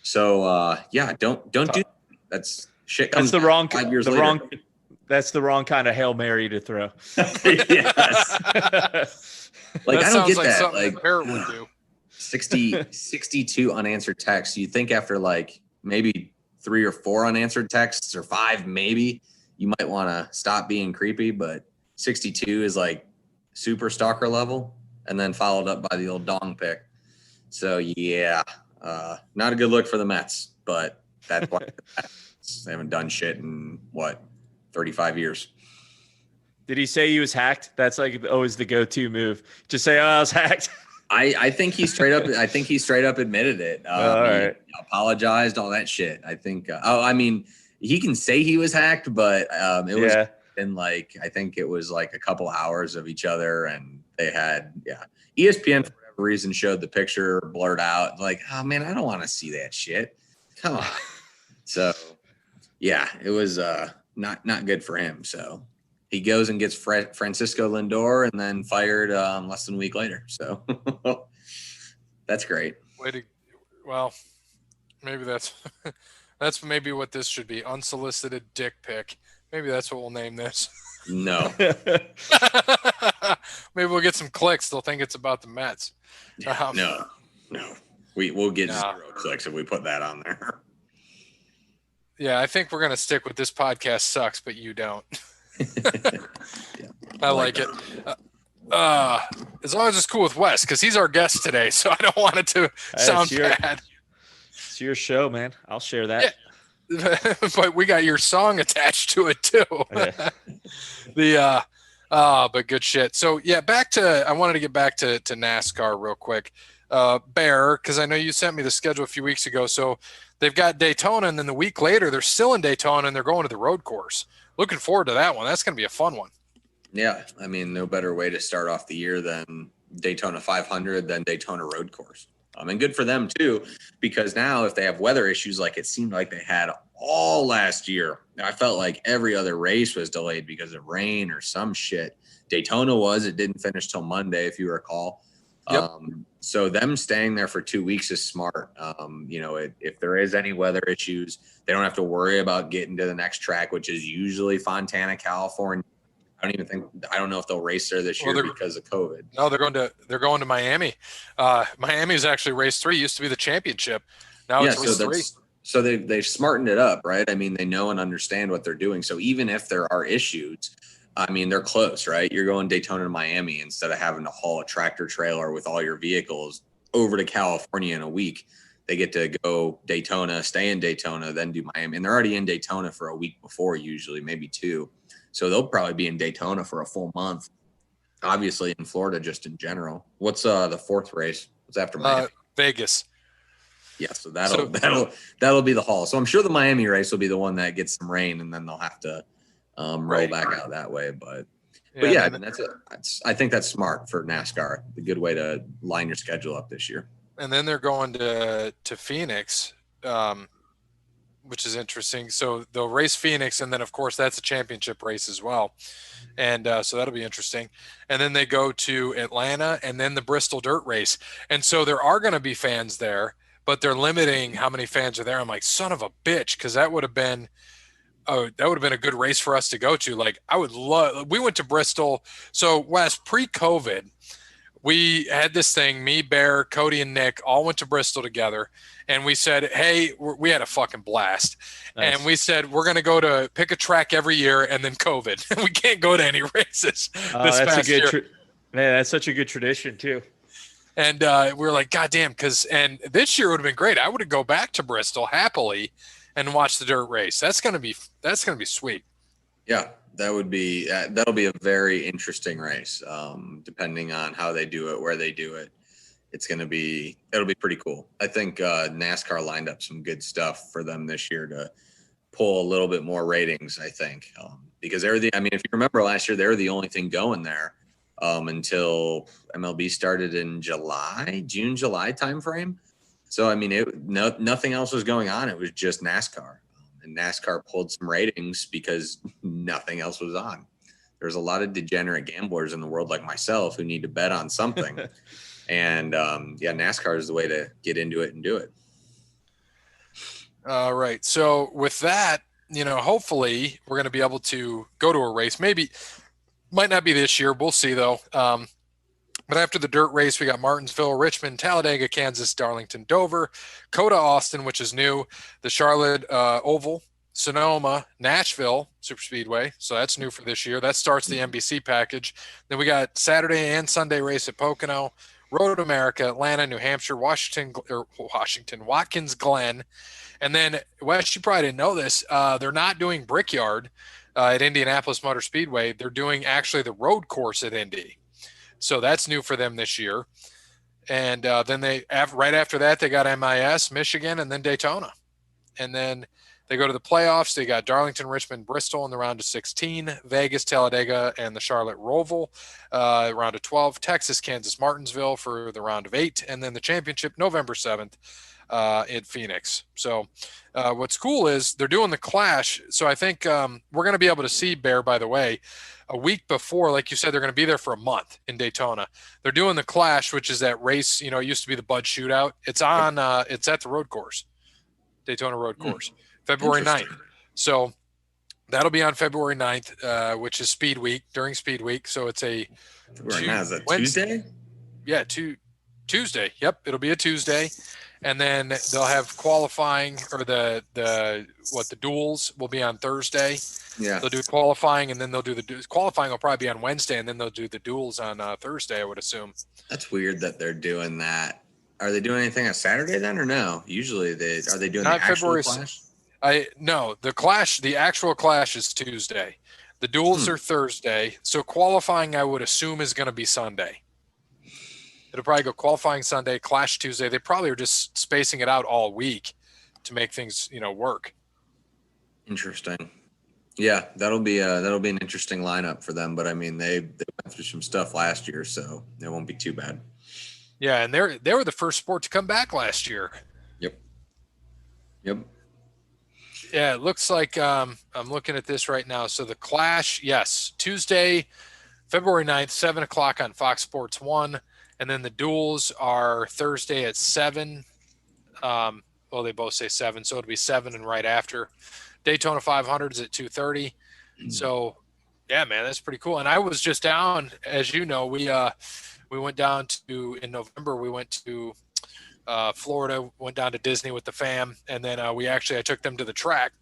So don't do that. That's shit. That's the wrong 5 years later. That's the wrong kind of Hail Mary to throw. Yes. Like, I don't get that. Like, Barrett would do. 62 unanswered texts. You think after like maybe 3 or 4 unanswered texts, or 5 maybe, you might want to stop being creepy, but 62 is like super stalker level, and then followed up by the old dong pic. So yeah, not a good look for the Mets, but that's why they haven't done shit in 35 years. Did he say he was hacked? That's like always the go-to move. Just say, "Oh, I was hacked." I think he straight up. I think he straight up admitted it. All right. He apologized, all that shit. I think. I mean, he can say he was hacked, but it was in like, I think it was like a couple hours of each other, and they had ESPN. Reason showed the picture blurred out, like, oh man, I don't want to see that shit, come on. So yeah, it was not good for him. So he goes and gets Francisco Lindor, and then fired less than a week later. So that's great. Well, maybe that's maybe what this should be. Unsolicited dick pic. Maybe that's what we'll name this. No. Maybe we'll get some clicks. They'll think it's about the Mets. No. We'll get 0 clicks if we put that on there. Yeah, I think we're going to stick with this podcast sucks, but you don't. I like it. As long as it's cool with Wes, because he's our guest today, so I don't want it to sound bad. It's your show, man. I'll share that. Yeah. But we got your song attached to it too. Okay. But good shit. So yeah, I wanted to get back to NASCAR real quick. Bear, because I know you sent me the schedule a few weeks ago. So they've got Daytona, and then the week later they're still in Daytona and they're going to the road course. Looking forward to that one. That's going to be a fun one. Yeah, I mean, no better way to start off the year than Daytona 500 than Daytona road course. And good for them too, because now if they have weather issues like it seemed like they had all last year, I felt like every other race was delayed because of rain or some shit. Daytona it didn't finish till Monday, if you recall. Yep. So them staying there for 2 weeks is smart. If there is any weather issues, they don't have to worry about getting to the next track, which is usually Fontana, California. I don't know if they'll race there this year because of COVID. No, they're going to Miami. Miami is actually race 3. Used to be the championship. Now it's race 3. So they've smartened it up, right? I mean, they know and understand what they're doing. So even if there are issues, I mean, they're close, right? You're going Daytona to Miami instead of having to haul a tractor trailer with all your vehicles over to California in a week. They get to go Daytona, stay in Daytona, then do Miami. And they're already in Daytona for a week before, usually, maybe 2. So they'll probably be in Daytona for a full month. Obviously in Florida, just in general. What's the 4th race? What's after Miami? Vegas. Yeah, so that'll be the haul. So I'm sure the Miami race will be the one that gets some rain, and then they'll have to roll back out that way. But yeah, I mean, I think that's smart for NASCAR. A good way to line your schedule up this year. And then they're going to Phoenix, which is interesting. So they'll race Phoenix, and then of course that's a championship race as well. And so that'll be interesting. And then they go to Atlanta and then the Bristol Dirt Race. And so there are going to be fans there, but they're limiting how many fans are there. I'm like, son of a bitch, because that would have been a good race for us to go to. Like, I would love – we went to Bristol. So, Wes, pre-COVID, we had this thing, me, Bear, Cody, and Nick all went to Bristol together. And we said, hey, we had a fucking blast. Nice. And we said, we're going to go to pick a track every year, and then COVID. We can't go to any races this past year. Man, that's such a good tradition too. And we were like, God damn, and this year would have been great. I would have go back to Bristol happily and watch the dirt race. That's gonna be sweet. Yeah, that'll be a very interesting race. Depending on how they do it, where they do it, it'll be pretty cool. I think NASCAR lined up some good stuff for them this year to pull a little bit more ratings. I think because if you remember last year, they were the only thing going there until MLB started in June, July timeframe. So I mean, nothing else was going on. It was just NASCAR. And NASCAR pulled some ratings because nothing else was on. There's a lot of degenerate gamblers in the world like myself who need to bet on something. And NASCAR is the way to get into it and do it. All right. So with that, hopefully we're going to be able to go to a race. Maybe might not be this year. We'll see though. But after the dirt race, we got Martinsville, Richmond, Talladega, Kansas, Darlington, Dover, Coda, Austin, which is new, the Charlotte Oval, Sonoma, Nashville Superspeedway. So that's new for this year. That starts the NBC package. Then we got Saturday and Sunday race at Pocono, Road America, Atlanta, New Hampshire, Watkins Glen. And then, Wes, you probably didn't know this. They're not doing Brickyard at Indianapolis Motor Speedway. They're doing actually the road course at Indy. So that's new for them this year. And then right after that, they got MIS, Michigan, and then Daytona. And then they go to the playoffs. They got Darlington, Richmond, Bristol in the round of 16, Vegas, Talladega, and the Charlotte Roval, round of 12, Texas, Kansas, Martinsville for the round of 8, and then the championship November 7th in Phoenix. So what's cool is they're doing the Clash. So I think we're going to be able to see, Bear, by the way, a week before, like you said, they're going to be there for a month in Daytona. They're doing the Clash, which is that race, it used to be the Bud Shootout. It's on, it's at the road course, Daytona road course, February 9th. So that'll be on February 9th, which is Speed Week, during Speed Week. So it's a Tuesday? Yeah, Tuesday. Yep, it'll be a Tuesday. And then they'll have qualifying, or the duels will be on Thursday. Yeah. They'll do qualifying, and then they'll do qualifying will probably be on Wednesday, and then they'll do the duels on Thursday, I would assume. That's weird that they're doing that. Are they doing anything on Saturday then, or no? Usually are they doing not the actual February Clash? No, the actual Clash is Tuesday. The duels are Thursday. So qualifying, I would assume, is going to be Sunday. It'll probably go qualifying Sunday, Clash Tuesday. They probably are just spacing it out all week to make things, work. Interesting. Yeah, that'll be an interesting lineup for them. But I mean, they went through some stuff last year, so it won't be too bad. Yeah, and they were the first sport to come back last year. Yep. Yeah, it looks like I'm looking at this right now. So the Clash, yes, Tuesday, February 9th, 7 o'clock on Fox Sports 1. And then the duels are Thursday at 7. Well, they both say 7, so it'll be 7 and right after. Daytona 500 is at 2:30. So, yeah, man, that's pretty cool. And I was just down, as you know, we went down to, in November, we went to Florida, went down to Disney with the fam, and then I took them to the track.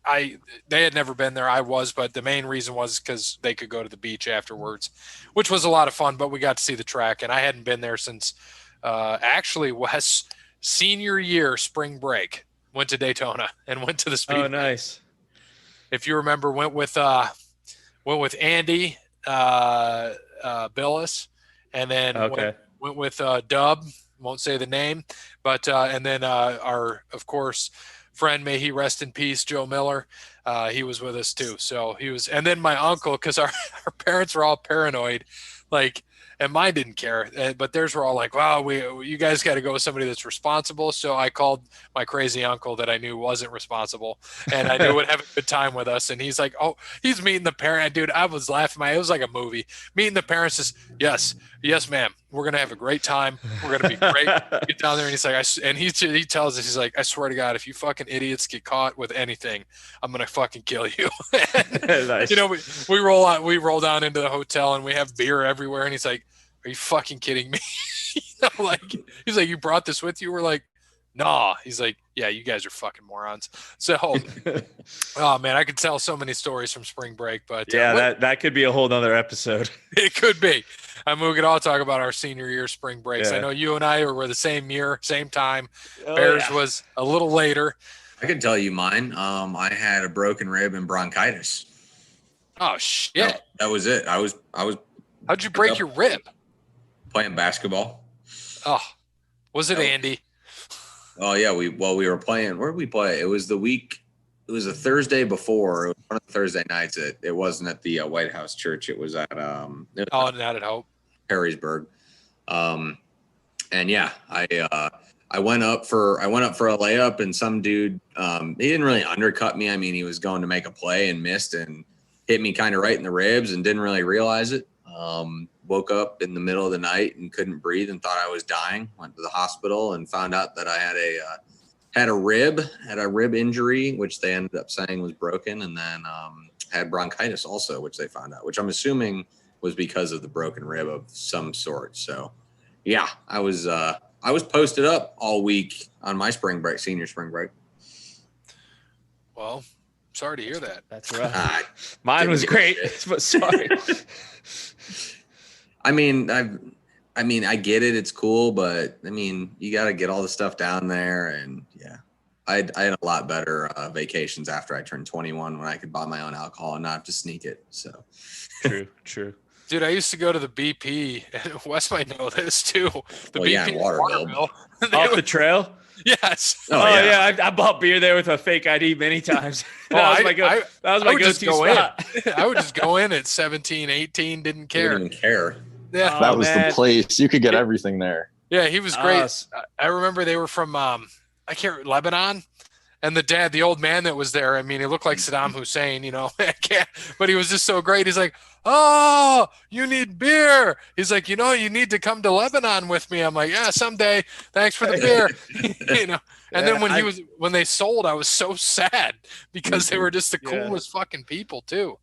They had never been there, I was, but the main reason was because they could go to the beach afterwards, which was a lot of fun. But we got to see the track, and I hadn't been there since actually Wes senior year spring break. Went to Daytona and went to the speed. Oh, nice. If you remember, went with Andy Billis, and then went with Dub. Won't say the name, but and then our, of course, friend, may he rest in peace, Joe Miller. He was with us too. So he was, and then my uncle, because our parents were all paranoid, and mine didn't care, but theirs were all like, wow, you guys got to go with somebody that's responsible. So I called my crazy uncle that I knew wasn't responsible, and I knew would have a good time with us. And he's like, oh, he's meeting the parent. Dude, I was laughing. It was like a movie. Meeting the parents is, yes, ma'am. We're going to have a great time. We're going to be great. Get down there. And he's like, he tells us, he's like, I swear to God, if you fucking idiots get caught with anything, I'm going to fucking kill you. Nice. We roll down into the hotel and we have beer everywhere. And he's like, are you fucking kidding me? Like he's like, you brought this with you? We're like, nah. He's like, yeah, you guys are fucking morons. So, oh man, I could tell so many stories from spring break, but yeah, that could be a whole nother episode. It could be. I mean, we could all talk about our senior year spring breaks. Yeah. I know you and I were the same year, same time. Oh, Bears yeah. was a little later. I could tell you mine. I had a broken rib and bronchitis. Oh shit! That was it. I was How'd you break your rib? playing basketball. Oh, was it Andy? Oh yeah, we were playing. Where did we play? It was the week. It was a Thursday before. It was one of the Thursday nights. It wasn't at the White House Church. It was at Not at Hope. Harrisburg. And yeah, I went up for a layup, and some dude he didn't really undercut me. I mean, he was going to make a play and missed and hit me kind of right in the ribs and didn't really realize it. Woke up in the middle of the night and couldn't breathe and thought I was dying. Went to the hospital and found out that I had a rib injury, which they ended up saying was broken, and then had bronchitis also, which they found out, which I'm assuming was because of the broken rib of some sort. So yeah, I was posted up all week on my senior spring break. Well, sorry to hear that. That's rough. Mine was great, but sorry. I mean, I get it. It's cool, but I mean, you got to get all the stuff down there. And yeah, I had a lot better vacations after I turned 21 when I could buy my own alcohol and not have to sneak it. So True. Dude, I used to go to the BP, and Wes might know this too. The BP in Waterville. Off the trail? Yes. Oh, yeah. I bought beer there with a fake ID many times. That was my go-to spot. I would just go in at 17, 18, didn't care. Didn't even care. Yeah. That was the place. You could get everything there. Yeah, he was great. I remember they were from Lebanon, and the old man that was there. I mean, he looked like Saddam Hussein, but he was just so great. He's like, "Oh, you need beer." He's like, "You need to come to Lebanon with me." I'm like, "Yeah, someday. Thanks for the beer." And then when they sold, I was so sad because they were just the coolest fucking people too.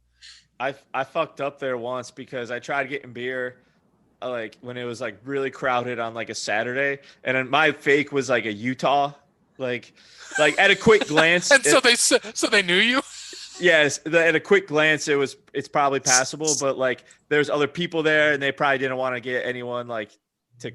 I fucked up there once because I tried getting beer like when it was like really crowded on like a Saturday, and then my fake was like a Utah, like at a quick glance. And so they knew you. Yes, at a quick glance, it's probably passable, but like there's other people there, and they probably didn't want to get anyone like to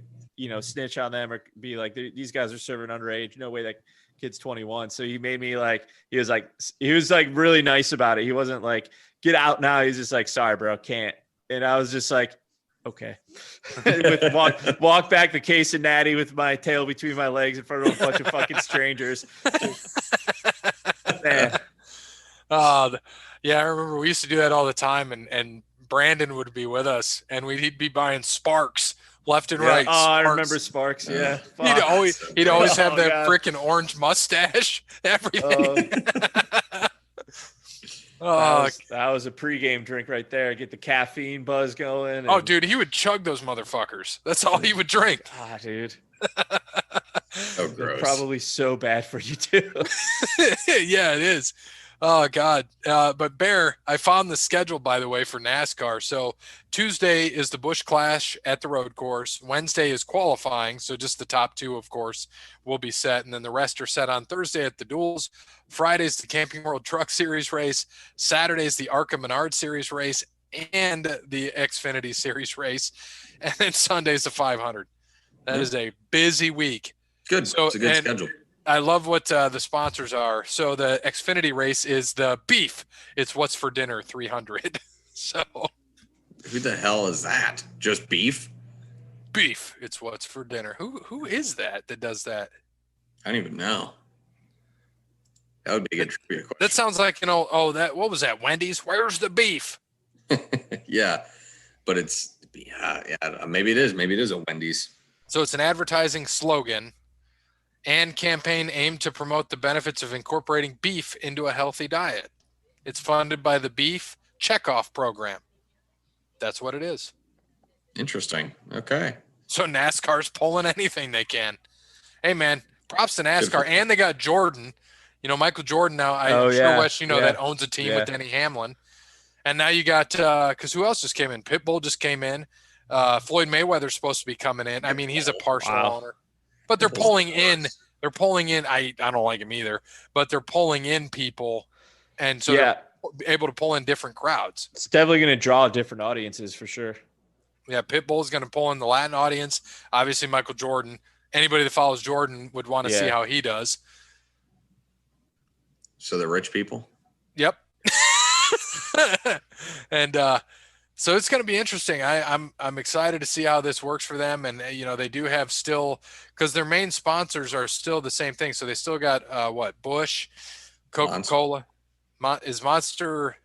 snitch on them or be like, these guys are serving underage. No way that kid's 21. So he made me like he was like really nice about it. He wasn't like, get out now. He's just like, sorry, bro, can't. And I was just like, okay. walk back the case of Natty with my tail between my legs in front of a bunch of fucking strangers. Man. Yeah, I remember we used to do that all the time, and Brandon would be with us, and he'd be buying Sparks left and right. Oh, Sparks. I remember Sparks. Yeah, he'd always have that freaking orange mustache. Everything. That was a pregame drink right there. Get the caffeine buzz going. Oh, dude, he would chug those motherfuckers. That's all he would drink. Ah, dude. So gross. Probably so bad for you too. Yeah, it is. Oh God. But Bear, I found the schedule, by the way, for NASCAR. So Tuesday is the Busch Clash at the road course. Wednesday is qualifying. So just the top two, of course, will be set. And then the rest are set on Thursday at the duels. Friday's the Camping World Truck Series race. Saturday's the ARCA Menard Series race and the Xfinity Series race. And then Sunday's the 500. That is a busy week. Good. So, it's a good schedule. I love what the sponsors are. So the Xfinity race is the beef. It's what's for dinner 300. So who the hell is that? Just beef? Beef. It's what's for dinner. Who is that does that? I don't even know. That would be a good trivia question. That sounds like, what was that? Wendy's? Where's the beef? Yeah. But it's maybe it is. Maybe it is a Wendy's. So it's an advertising slogan and campaign aimed to promote the benefits of incorporating beef into a healthy diet. It's funded by the Beef Checkoff Program. That's what it is. Interesting. Okay. So NASCAR's pulling anything they can. Hey, man, props to NASCAR. And they got Jordan. Michael Jordan now. I'm sure, Wes, that owns a team with Denny Hamlin. And now you got because who else just came in? Pitbull just came in. Floyd Mayweather's supposed to be coming in. I mean, he's a partial Wow. owner, but they're pulling in. They're pulling in. I don't like him either, but they're pulling in people, and so Yeah, they're able to pull in different crowds. it's definitely going to draw different audiences for sure. Yeah, Pitbull's going to pull in the Latin audience. Obviously, Michael Jordan. Anybody that follows Jordan would want to see how he does. So the rich people. Yep. And so it's going to be interesting. I'm excited to see how this works for them. And they do have still, because their main sponsors are still the same thing. So they still got Bush, Coca-Cola, is Monster.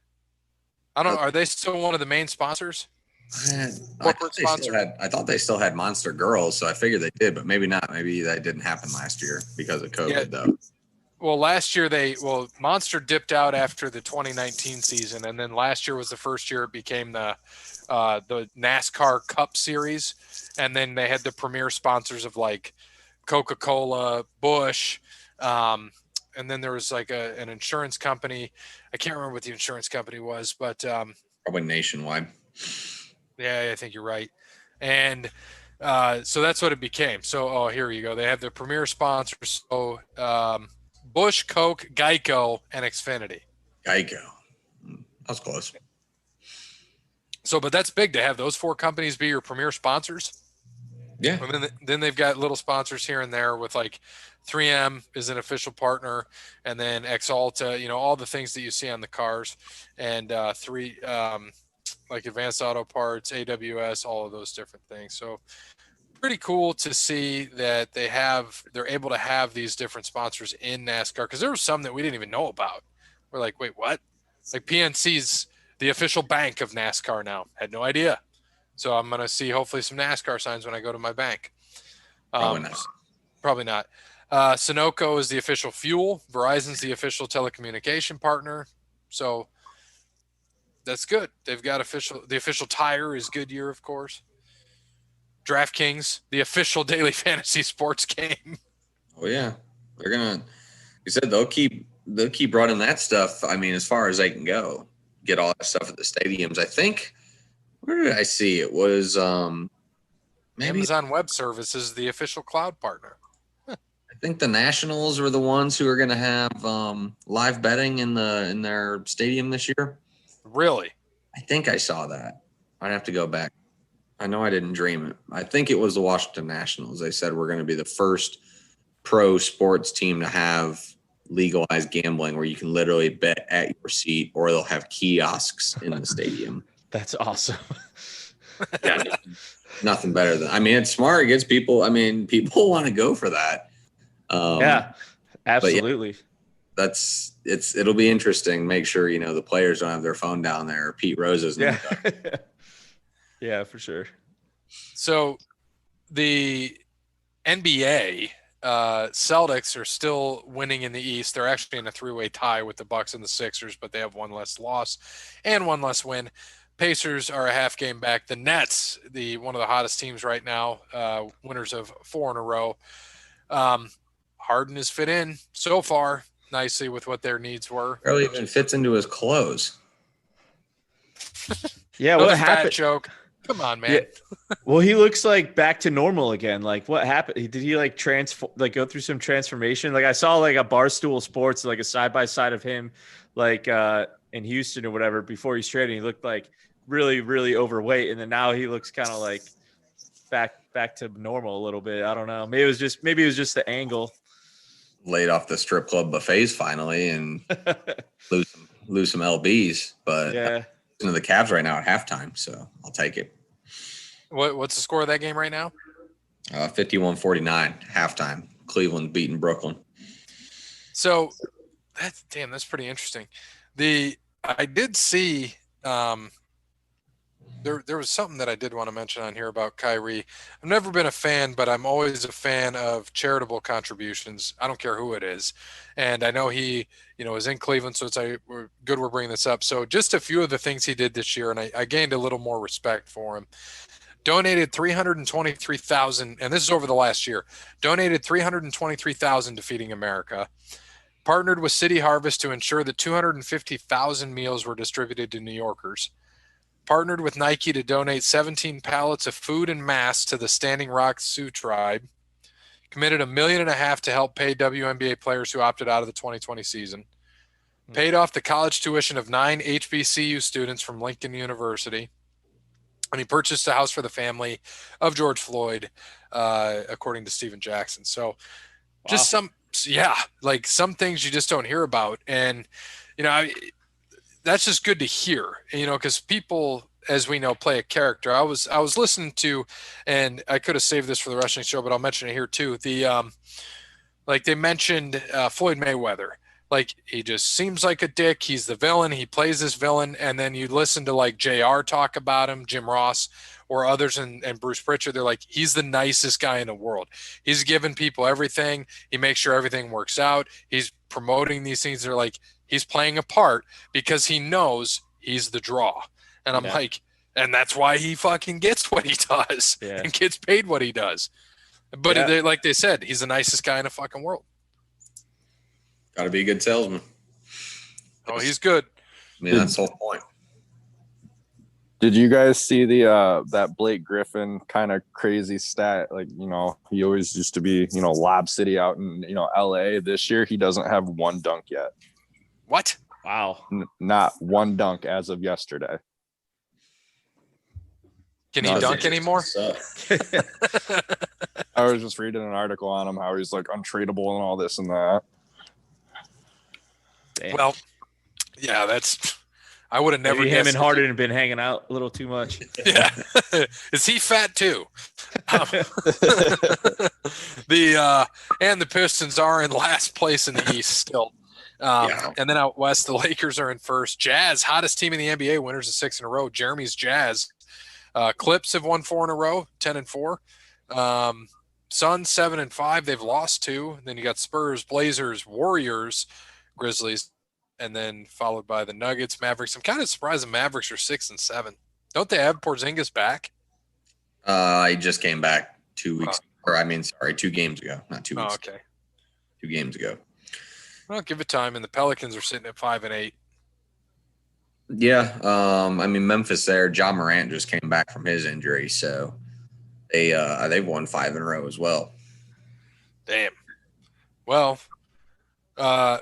I don't know. Are they still one of the main sponsors? Corporate sponsor. I thought they still had Monster Girls, so I figured they did, but maybe not. Maybe that didn't happen last year because of COVID, though. Well, last year Monster dipped out after the 2019 season, and then last year was the first year it became the NASCAR Cup Series, and then they had the premier sponsors of like Coca-Cola, Bush, and then there was like an insurance company. I can't remember what the insurance company was, but probably Nationwide. Yeah, I think you're right. And so that's what it became. So, here you go. They have the premier sponsors. So, Bush, Coke, Geico, and Xfinity. Geico. That's close. So, but that's big to have those four companies be your premier sponsors. Yeah. And then they've got little sponsors here and there with like 3M is an official partner, and then Exalta, all the things that you see on the cars, and like Advanced Auto Parts, AWS, all of those different things. So pretty cool to see that they're able to have these different sponsors in NASCAR, because there were some that we didn't even know about. We're like, wait, what? Like PNC's the official bank of NASCAR now. Had no idea. So I'm going to see hopefully some NASCAR signs when I go to my bank. Probably not. Sunoco is the official fuel. Verizon's the official telecommunication partner. So that's good. They've got the official tire is Goodyear, of course. DraftKings, the official daily fantasy sports game. Oh yeah, they're gonna. You said they'll keep running that stuff. I mean, as far as they can go, get all that stuff at the stadiums. I think. Where did I see it? Was maybe Amazon Web Services, the official cloud partner. I think the Nationals were the ones who are going to have live betting in their stadium this year. Really? I think I saw that. I'd have to go back. I know I didn't dream it. I think it was the Washington Nationals. They said we're going to be the first pro sports team to have legalized gambling where you can literally bet at your seat, or they'll have kiosks in the stadium. That's awesome. Yeah, nothing better than. I mean, it's smart. It gets people. I mean, people want to go for that. Yeah, absolutely. Yeah, it'll be interesting. Make sure the players don't have their phone down there. Or Pete Rose's. Yeah. Yeah, for sure. So the NBA Celtics are still winning in the East. They're actually in a three-way tie with the Bucks and the Sixers, but they have one less loss and one less win. Pacers are a half game back. The Nets, one of the hottest teams right now, winners of 4 in a row. Harden has fit in so far nicely with what their needs were. Barely even fits into his clothes. Yeah, what happened? Joke. Come on, man. Yeah. Well, he looks like back to normal again. Like, what happened? Did he go through some transformation? Like, I saw like a Barstool Sports, like a side by side of him, like in Houston or whatever before he's traded. He looked like really, really overweight, and then now he looks kind of like back to normal a little bit. I don't know. Maybe it was just the angle. Laid off the strip club buffets finally and lose some LBs, but yeah. Into the Cavs right now at halftime, so I'll take it. What's the score of that game right now? 51-49 halftime. Cleveland beating Brooklyn. So that's pretty interesting. I did see there was something that I did want to mention on here about Kyrie. I've never been a fan, but I'm always a fan of charitable contributions. I don't care who it is. And I know he, is in Cleveland, so we're bringing this up. So just a few of the things he did this year, and I gained a little more respect for him. Donated $323,000, and this is over the last year. Donated $323,000 to Feeding America. Partnered with City Harvest to ensure that 250,000 meals were distributed to New Yorkers. partnered with Nike to donate 17 pallets of food and masks to the Standing Rock Sioux tribe, committed $1.5 million to help pay WNBA players who opted out of the 2020 season, paid off the college tuition of 9 HBCU students from Lincoln University, and he purchased a house for the family of George Floyd, according to Stephen Jackson. So just some things you just don't hear about. And, that's just good to hear, because people, as we know, play a character. I was listening to, and I could have saved this for the wrestling show, but I'll mention it here too. They mentioned Floyd Mayweather. Like, he just seems like a dick. He's the villain. He plays this villain. And then you listen to like JR talk about him, Jim Ross, or others, and Bruce Pritchard. They're like, he's the nicest guy in the world. He's giving people everything. He makes sure everything works out. He's promoting these things. They're like, he's playing a part because he knows he's the draw. And I'm like, and that's why he fucking gets what he does and gets paid what he does. But like they said, he's the nicest guy in the fucking world. Got to be a good salesman. Oh, he's good. I mean, that's the whole point. Did you guys see the that Blake Griffin kind of crazy stat? Like, he always used to be, Lob City out in, LA. This year, he doesn't have one dunk yet. What? Wow. Not one dunk as of yesterday. Can he dunk anymore? I was just reading an article on him, how he's like untradeable and all this and that. Damn. Well, yeah, I would have never Maybe guessed. him and Harden have been hanging out a little too much. Yeah. Is he fat too? And the Pistons are in last place in the East still. And then out west, the Lakers are in first. Jazz, hottest team in the NBA, winners of 6 in a row. Jeremy's Jazz. Clips have won 4 in a row, 10-4. Suns 7-5. They've lost 2. Then you got Spurs, Blazers, Warriors, Grizzlies, and then followed by the Nuggets, Mavericks. I'm kind of surprised the Mavericks are 6-7. Don't they have Porzingis back? He just came back 2 weeks, 2 games ago, not 2 weeks. Oh, okay. 2 games ago. Well, give it time. And the Pelicans are sitting at 5-8. Yeah, Memphis there. John Morant just came back from his injury, so they've won 5 in a row as well. Damn. Well, I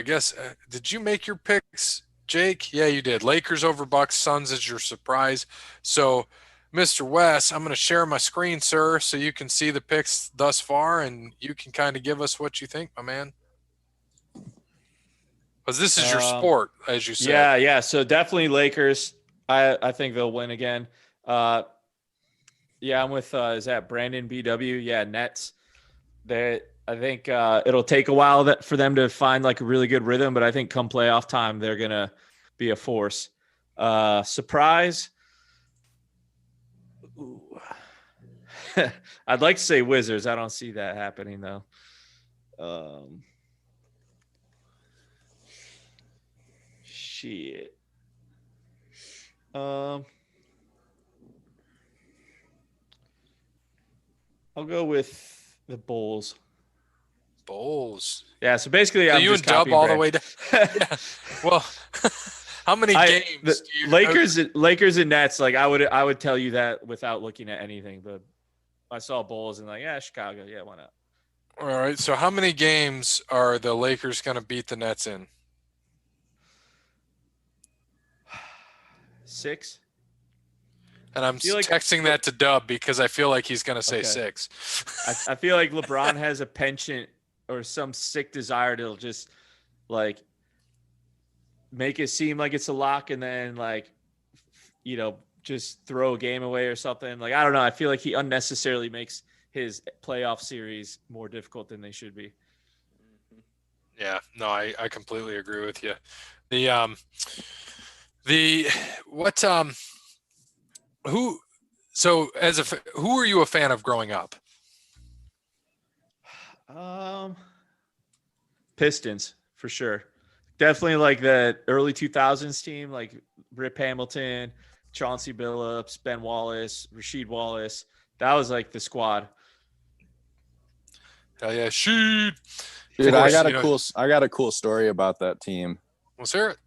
guess did you make your picks, Jake? Yeah, you did. Lakers over Bucks, Suns is your surprise. So, Mr. Wes, I'm going to share my screen, sir, so you can see the picks thus far, and you can kind of give us what you think, my man. Because this is your sport, as you said. Yeah. So definitely Lakers. I think they'll win again. I'm with is that Brandon BW? Yeah, Nets. I think it'll take a while for them to find like a really good rhythm, but I think come playoff time they're gonna be a force. Surprise. I'd like to say Wizards. I don't see that happening though. Shit. I'll go with the Bulls. Bulls. Yeah, so basically so I'm you just and Dub all Brad. the way down. Yeah. Well, how many games do you Lakers and Nets, like I would tell you that without looking at anything, but I saw Bulls and like, yeah, Chicago, yeah, why not? All right. So how many games are the Lakers going to beat the Nets in? 6. And I'm texting that to Dub because I feel like he's going to say 6. I feel like LeBron has a penchant or some sick desire to just like make it seem like it's a lock and then like, just throw a game away or something. Like, I don't know. I feel like he unnecessarily makes his playoff series more difficult than they should be. Yeah, no, I completely agree with you. Who are you a fan of growing up? Pistons for sure. Definitely like the early 2000s team, like Rip Hamilton, Chauncey Billups, Ben Wallace, Rasheed Wallace. That was like the squad. Hell yeah, shoot. Dude, I got a cool story about that team. Let's hear it.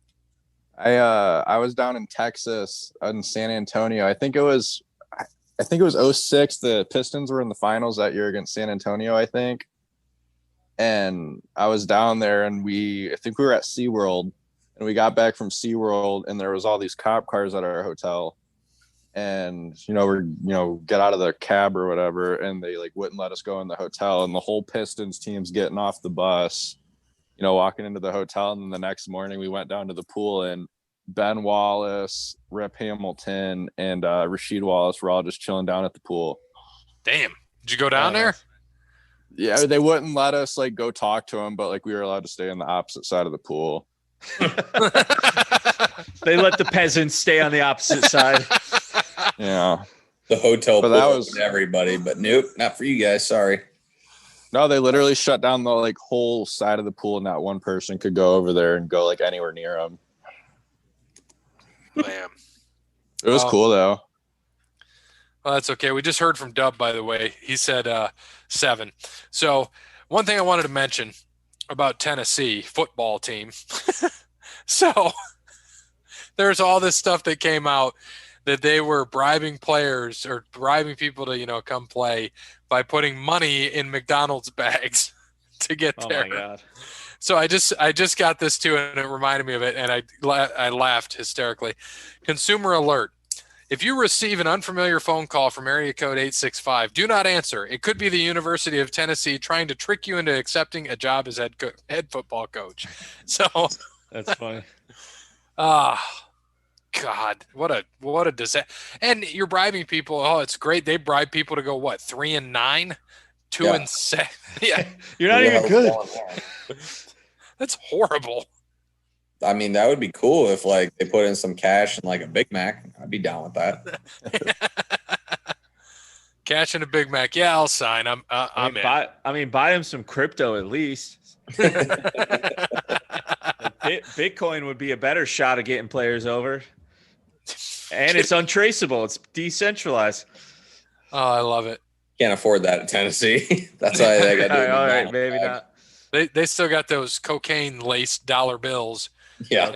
I was down in Texas in San Antonio. I think it was '06. The Pistons were in the finals that year against San Antonio, I think. And I was down there, and I think we were at SeaWorld, and we got back from SeaWorld, and there was all these cop cars at our hotel. And get out of the cab or whatever, and they like wouldn't let us go in the hotel, and the whole Pistons team's getting off the bus, walking into the hotel. And then the next morning we went down to the pool, and Ben Wallace, Rip Hamilton, and Rasheed Wallace were all just chilling down at the pool. Damn. Did you go down there? Yeah, they wouldn't let us like go talk to him, but like we were allowed to stay on the opposite side of the pool. They let the peasants stay on the opposite side. Yeah. The hotel But pool that was- open to everybody, but nope, not for you guys. Sorry. No, they literally shut down the like whole side of the pool. Not one person could go over there and go like anywhere near them. Damn. It was cool though. Well, that's okay. We just heard from Dub, by the way. He said 7. So one thing I wanted to mention about Tennessee football team. So there's all this stuff that came out that they were bribing players or bribing people to, come play by putting money in McDonald's bags to get there. Oh my God. So I just got this too, and it reminded me of it, and I laughed hysterically. Consumer alert. If you receive an unfamiliar phone call from area code 865, do not answer. It could be the University of Tennessee trying to trick you into accepting a job as head football coach. So That's funny. God, what a disaster. And you're bribing people. Oh, it's great. They bribe people to go, what, 3-9? 2-7? Yeah. You're not even good. That's horrible. I mean, that would be cool if like they put in some cash and like a Big Mac. I'd be down with that. Cash and a Big Mac. Yeah, I'll sign. I'm in. Buy him some crypto at least. Bitcoin would be a better shot of getting players over. And it's untraceable. It's decentralized. Oh, I love it. Can't afford that in Tennessee. That's why they got to do it. All right, maybe not. They still got those cocaine laced dollar bills. Yeah.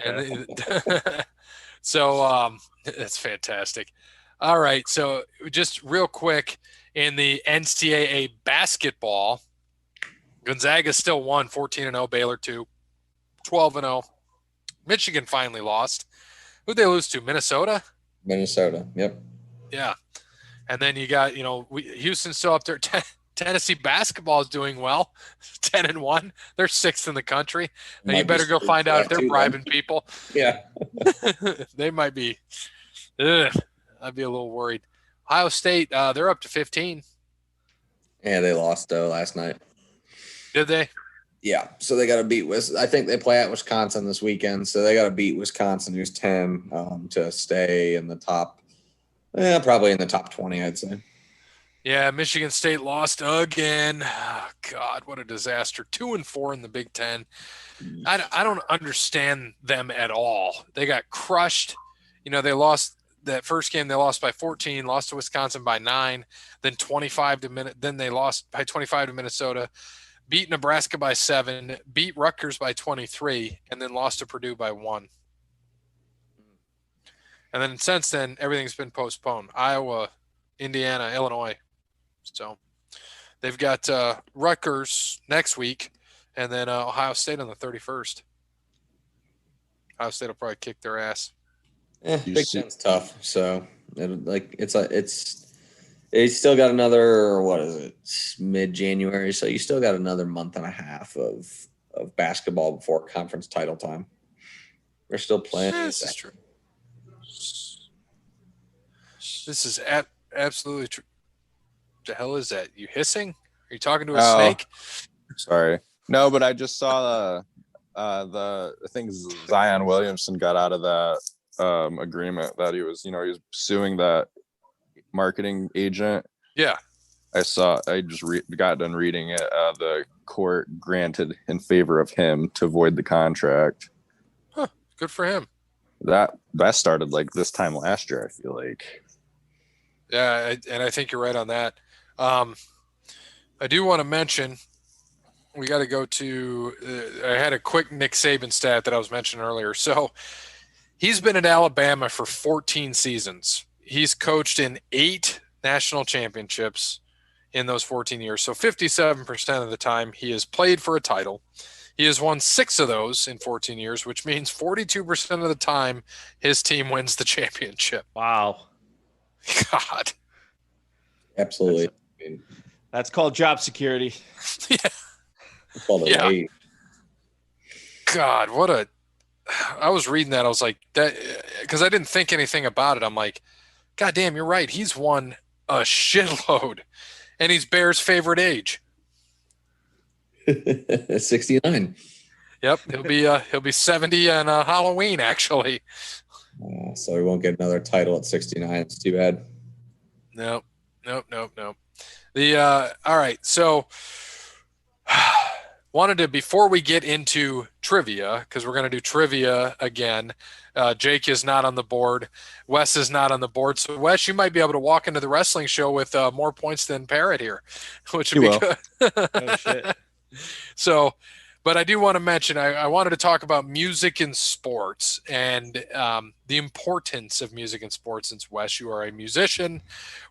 So that's fantastic. All right. So just real quick in the NCAA basketball, Gonzaga still won 14-0, Baylor 2, 12-0. Michigan finally lost. Who'd they lose to? Minnesota? Minnesota. Yep. Yeah. And then you got, Houston's still up there. Tennessee basketball is doing well, 10-1. They're 6th in the country. Now you better go find out if they're bribing people. Yeah. They might be. I'd be a little worried. Ohio State, they're up to 15. Yeah, they lost though last night. Did they? Yeah, so they got to beat I think they play at Wisconsin this weekend, so they got to beat Wisconsin, who's 10, to stay in the top. Probably in the top 20, I'd say. Yeah, Michigan State lost again. Oh, God, what a disaster. 2-4 in the Big Ten. I don't understand them at all. They got crushed. They lost that first game. They lost by 14, lost to Wisconsin by 9, then 25 to Minnesota. Then they lost by 25 to Minnesota, beat Nebraska by 7, beat Rutgers by 23, and then lost to Purdue by 1. And then since then, everything's been postponed. Iowa, Indiana, Illinois. So they've got Rutgers next week, and then Ohio State on the 31st. Ohio State will probably kick their ass. Big Ten's tough. So it's still got another, what is it, mid-January. So you still got another month and a half of basketball before conference title time. We're still playing. This is true. This is absolutely true. The hell is that? You hissing? Are you talking to a snake? Sorry. No, but I just saw I think Zion Williamson got out of that agreement that he was suing that marketing agent. Yeah. I just got done reading it. The court granted in favor of him to void the contract. Huh. Good for him. That started like this time last year, I feel like. Yeah, and I think you're right on that. I do want to mention we got to go to I had a quick Nick Saban stat that I was mentioning earlier. So He's been at Alabama for 14 seasons. He's coached in 8 national championships in those 14 years. So 57% of the time he has played for a title. He has won 6 of those in 14 years, which means 42% of the time his team wins the championship. Wow. God. Absolutely. That's called job security. Yeah. It's called a Yeah. raise. God, what a I was reading that. I was like, that because I didn't think anything about it. I'm like, God damn, you're right. He's won a shitload. And he's Bear's favorite age. 69. Yep. He'll be 70 on Halloween, actually. So he won't get another title at 69. It's too bad. Nope. All right. So wanted to, before we get into trivia, because we're going to do trivia again, Jake is not on the board. Wes is not on the board. So, Wes, you might be able to walk into the wrestling show with more points than Parrott here, which would be good. Oh, shit. So, but I do want to mention, I wanted to talk about music in sports and the importance of music in sports. Since, Wes, you are a musician.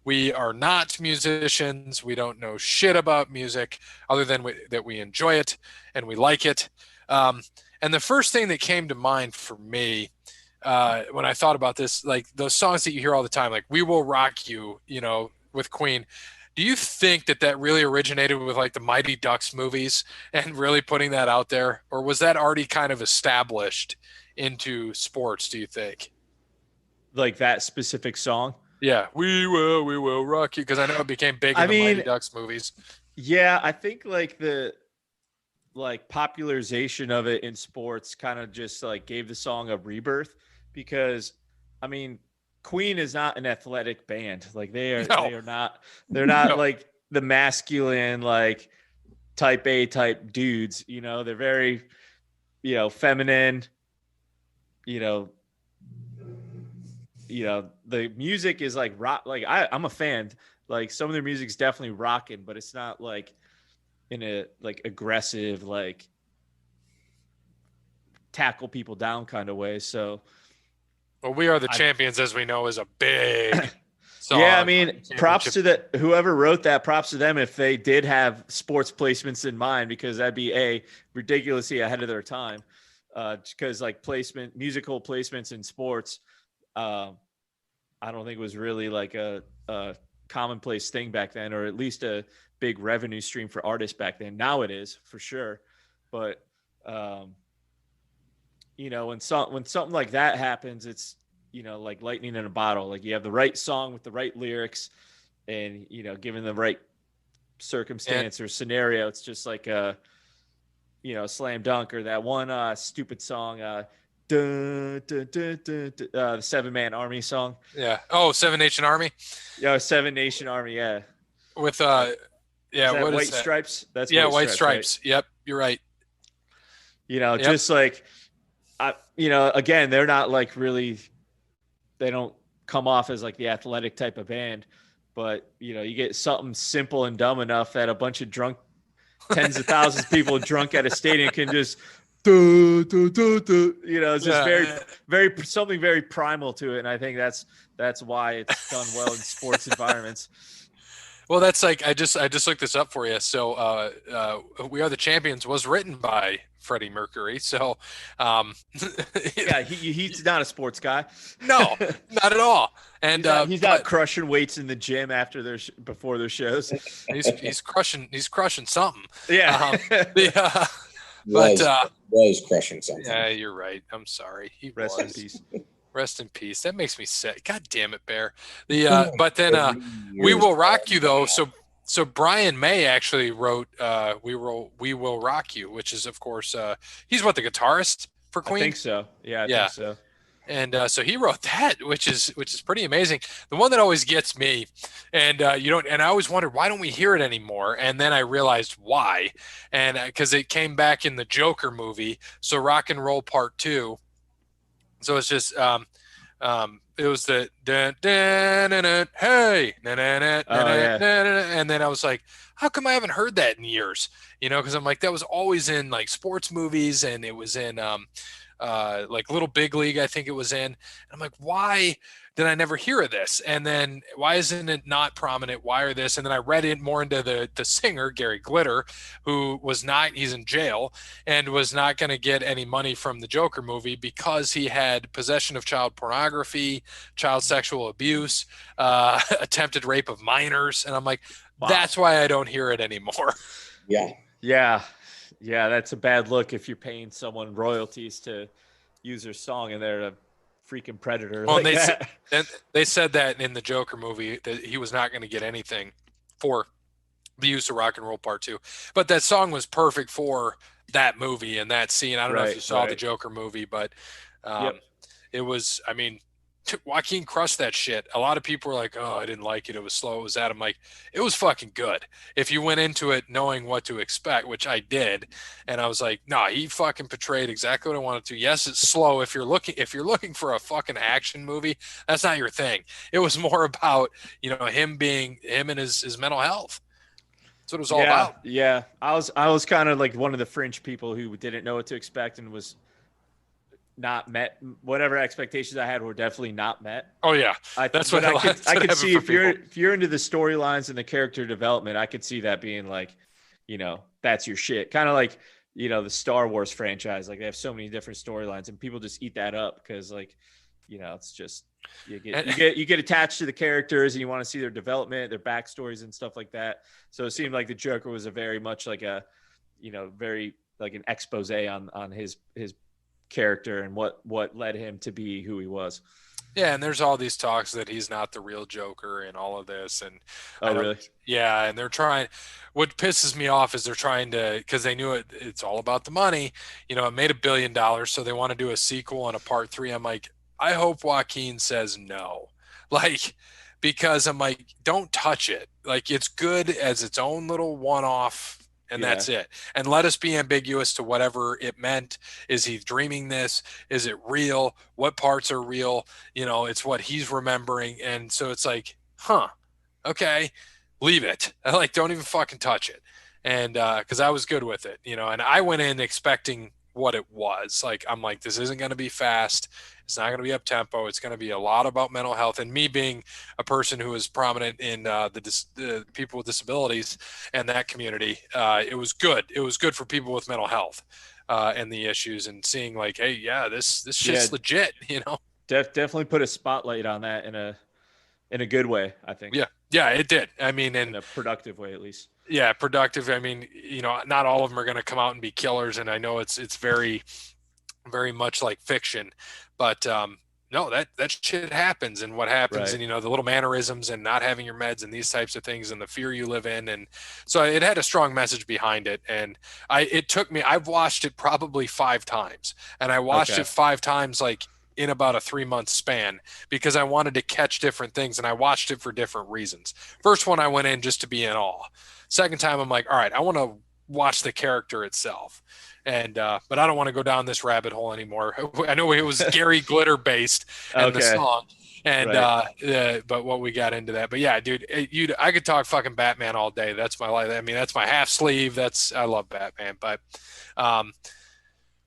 We are not musicians. We don't know shit about music other than that we enjoy it and we like it. And the first thing that came to mind for me when I thought about this, like those songs that you hear all the time, like "We Will Rock You," with Queen. Do you think that really originated with like the Mighty Ducks movies and really putting that out there, or was that already kind of established into sports? Do you think? Like that specific song? Yeah, we will rock you, because I know it became big in the Mighty Ducks movies. Yeah, I think like the popularization of it in sports kind of just like gave the song a rebirth, because I mean, Queen is not an athletic band. Like they're not no. Like the masculine, like type A type dudes, they're very, feminine, the music is like rock. Like I'm a fan. Like some of their music's definitely rocking, but it's not like in a like aggressive, like tackle people down kind of way. So, well, We Are the Champions, as we know, is a big song. Yeah, I mean, props to whoever wrote that. Props to them if they did have sports placements in mind, because that'd be ridiculously ahead of their time. Because like musical placements in sports, I don't think it was really like a commonplace thing back then, or at least a big revenue stream for artists back then. Now it is for sure, but when something like that happens, it's like lightning in a bottle. Like you have the right song with the right lyrics, and given the right circumstance or scenario, it's just like a slam dunk. Or that one stupid song, the 7-Man Army song. Yeah. Oh, Seven Nation Army. Yeah, Seven Nation Army. Yeah. With what is White that? Stripes? That's White Stripes. Right? Yep, you're right. Just like again, they're not like really. They don't come off as like the athletic type of band, but you get something simple and dumb enough that a bunch of drunk, tens of thousands of people drunk at a stadium can just it's just very, very something very primal to it. And I think that's why it's done well in sports environments. Well, that's like, I just looked this up for you. So We Are the Champions was written by Freddie Mercury. So yeah, he's not a sports guy. No, not at all. And he's not crushing weights in the gym before their shows. He's crushing something. Yeah. Was crushing something. Yeah, you're right. I'm sorry. Rest in peace. Rest in peace. That makes me sick. God damn it, Bear. But then We Will Rock You, though. So Brian May actually wrote We Will Rock You, which is, of course, he's the guitarist for Queen? I think so. Yeah, I think so. And so he wrote that, which is pretty amazing. The one that always gets me, and I always wondered, why don't we hear it anymore? And then I realized why, and because it came back in the Joker movie. So Rock and Roll Part 2. So it's just it was the hey, and then I was like, how come I haven't heard that in years? Because I'm like, that was always in like sports movies, and it was in like Little Big League, I think it was in. And I'm like, why did I never hear of this? And then why isn't it not prominent? Why are this? And then I read it more into the singer, Gary Glitter, who he's in jail and was not going to get any money from the Joker movie because he had possession of child pornography, child sexual abuse, attempted rape of minors. And I'm like, Wow. That's why I don't hear it anymore. Yeah. That's a bad look if you're paying someone royalties to use their song and they're a freaking predator. Well, like they said that in the Joker movie that he was not going to get anything for the use of Rock and Roll Part 2. But that song was perfect for that movie and that scene. I don't know if you saw the Joker movie, but it was, I mean, Joaquin crushed that shit. A lot of people were like, oh, I didn't like it. It was slow. It was that. I'm like, it was fucking good. If you went into it knowing what to expect, which I did. And I was like, nah, he fucking portrayed exactly what I wanted to. Yes, it's slow. If you're looking for a fucking action movie, that's not your thing. It was more about, him and his mental health. That's what it was all about. Yeah. I was kind of like one of the fringe people who didn't know what to expect and was not met. Whatever expectations I had were definitely not met. Oh yeah, I could see if you're into the storylines and the character development, I could see that being like, that's your shit. Kind of like, the Star Wars franchise. Like they have so many different storylines, and people just eat that up because, like, it's just you get attached to the characters and you want to see their development, their backstories, and stuff like that. So it seemed like the Joker was a very much like a, very like an expose on his character and what led him to be who he was. Yeah, and there's all these talks that he's not the real Joker and all of this. And really? Yeah, and they're trying. What pisses me off is they're trying to, because they knew it's all about the money. It made $1 billion, so they want to do a sequel and a part 3. I'm like, I hope Joaquin says no, like, because I'm like, don't touch it. Like, it's good as its own little one-off. And that's it. And let us be ambiguous to whatever it meant. Is he dreaming this? Is it real? What parts are real? It's what he's remembering. And so it's like, okay, leave it. Like, don't even fucking touch it. And because I was good with it, and I went in expecting what it was. Like, I'm like, this isn't going to be fast. It's not going to be up tempo. It's going to be a lot about mental health. And me being a person who is prominent in the people with disabilities and that community, it was good. It was good for people with mental health and the issues, and seeing like, hey, yeah, this shit's legit. Definitely put a spotlight on that in a good way, I think. Yeah, it did. I mean, in a productive way, at least. Yeah, productive. I mean, not all of them are going to come out and be killers, and I know it's very, very much like fiction, but no, that shit happens, and what happens, and the little mannerisms, and not having your meds, and these types of things, and the fear you live in, and so it had a strong message behind it, and I've watched it probably 5 times, and I watched it 5 times like in about a 3-month span, because I wanted to catch different things, and I watched it for different reasons. First one, I went in just to be in awe. Second time, I'm like, all right, I want to watch the character itself. And but I don't want to go down this rabbit hole anymore. I know it was Gary Glitter based and the song, and but what we got into that. But yeah, dude, I could talk fucking Batman all day. That's my life. I mean, that's my half sleeve. I love Batman, but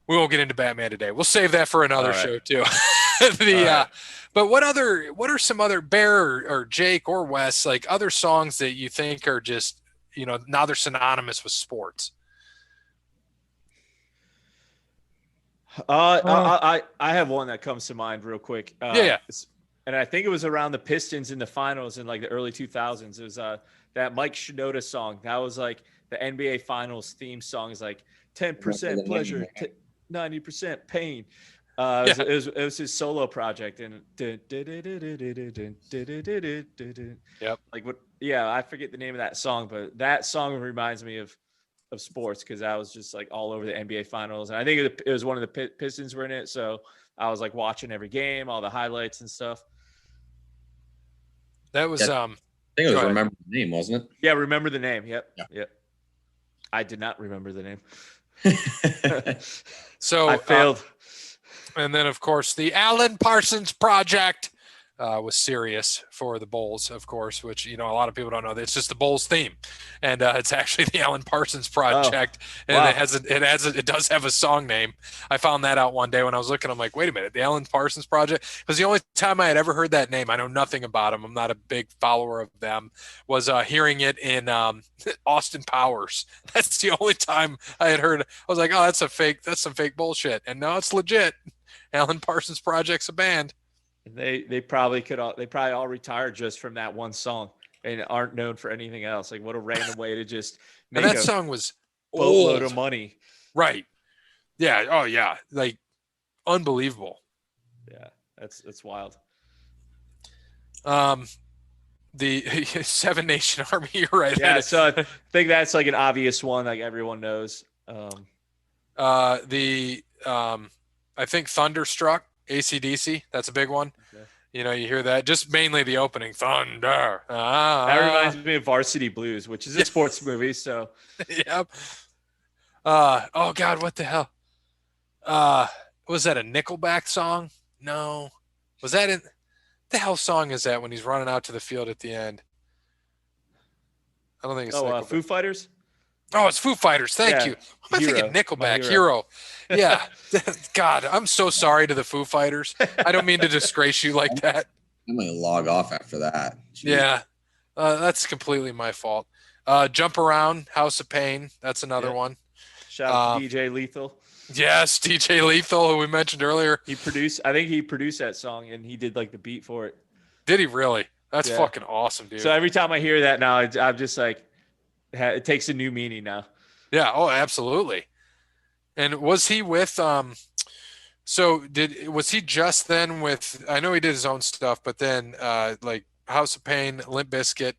we won't get into Batman today. We'll save that for another show too. But what are some other, Bear or Jake or Wes, like other songs that you think are just, now they're synonymous with sports? I have one that comes to mind real quick. And I think it was around the Pistons in the finals in like the early 2000s. It was that Mike Shinoda song. That was like the NBA Finals theme song. Is like 10% pleasure, 90% pain. It was his solo project, and like what? Yeah, I forget the name of that song, but that song reminds me of sports, because I was just like all over the NBA Finals, and I think it was one of the Pistons were in it, so I was like watching every game, all the highlights and stuff. That was I think it was Remember the Name, wasn't it? Yeah, Remember the Name. Yep. I did not remember the name. So I failed. And then, of course, the Alan Parsons Project. was Sirius for the Bulls, of course, which, a lot of people don't know. It's just the Bulls theme, and it's actually the Alan Parsons Project, and wow. it does have a song name. I found that out one day when I was looking. I'm like, wait a minute, the Alan Parsons Project? Because the only time I had ever heard that name, I know nothing about them. I'm not a big follower of them. Was hearing it in Austin Powers. That's the only time I had heard. I was like, oh, that's some fake bullshit, and no, it's legit. Alan Parsons Project's a band. They probably all retired just from that one song and aren't known for anything else. Like, what a random way to just make and that song was boatload old. of money. Right. Yeah. Oh yeah. Like unbelievable. Yeah. That's wild. The Seven Nation Army, you're right. Yeah. So I think that's like an obvious one. Like everyone knows. I think Thunderstruck, AC/DC. That's a big one. Okay. You hear that. Just mainly the opening, Thunder. That reminds me of Varsity Blues, which is a sports movie. So. Yep. Oh God, what the hell? Was that a Nickelback song? No. Was that in? The hell song is that when he's running out to the field at the end? I don't think it's Foo Fighters? Oh, it's Foo Fighters. Thank you. I'm thinking Nickelback. Hero. Yeah. God, I'm so sorry to the Foo Fighters. I don't mean to disgrace you like that. I'm going to log off after that. Jeez. Yeah. That's completely my fault. Jump Around, House of Pain. That's another one. Shout out to DJ Lethal. Yes, DJ Lethal, who we mentioned earlier. I think he produced that song and he did like the beat for it. Did he really? That's fucking awesome, dude. So every time I hear that now, I'm just like, it takes a new meaning now. Yeah. Oh, absolutely. And was he with, was he just then with, I know he did his own stuff, but then like House of Pain, Limp Bizkit,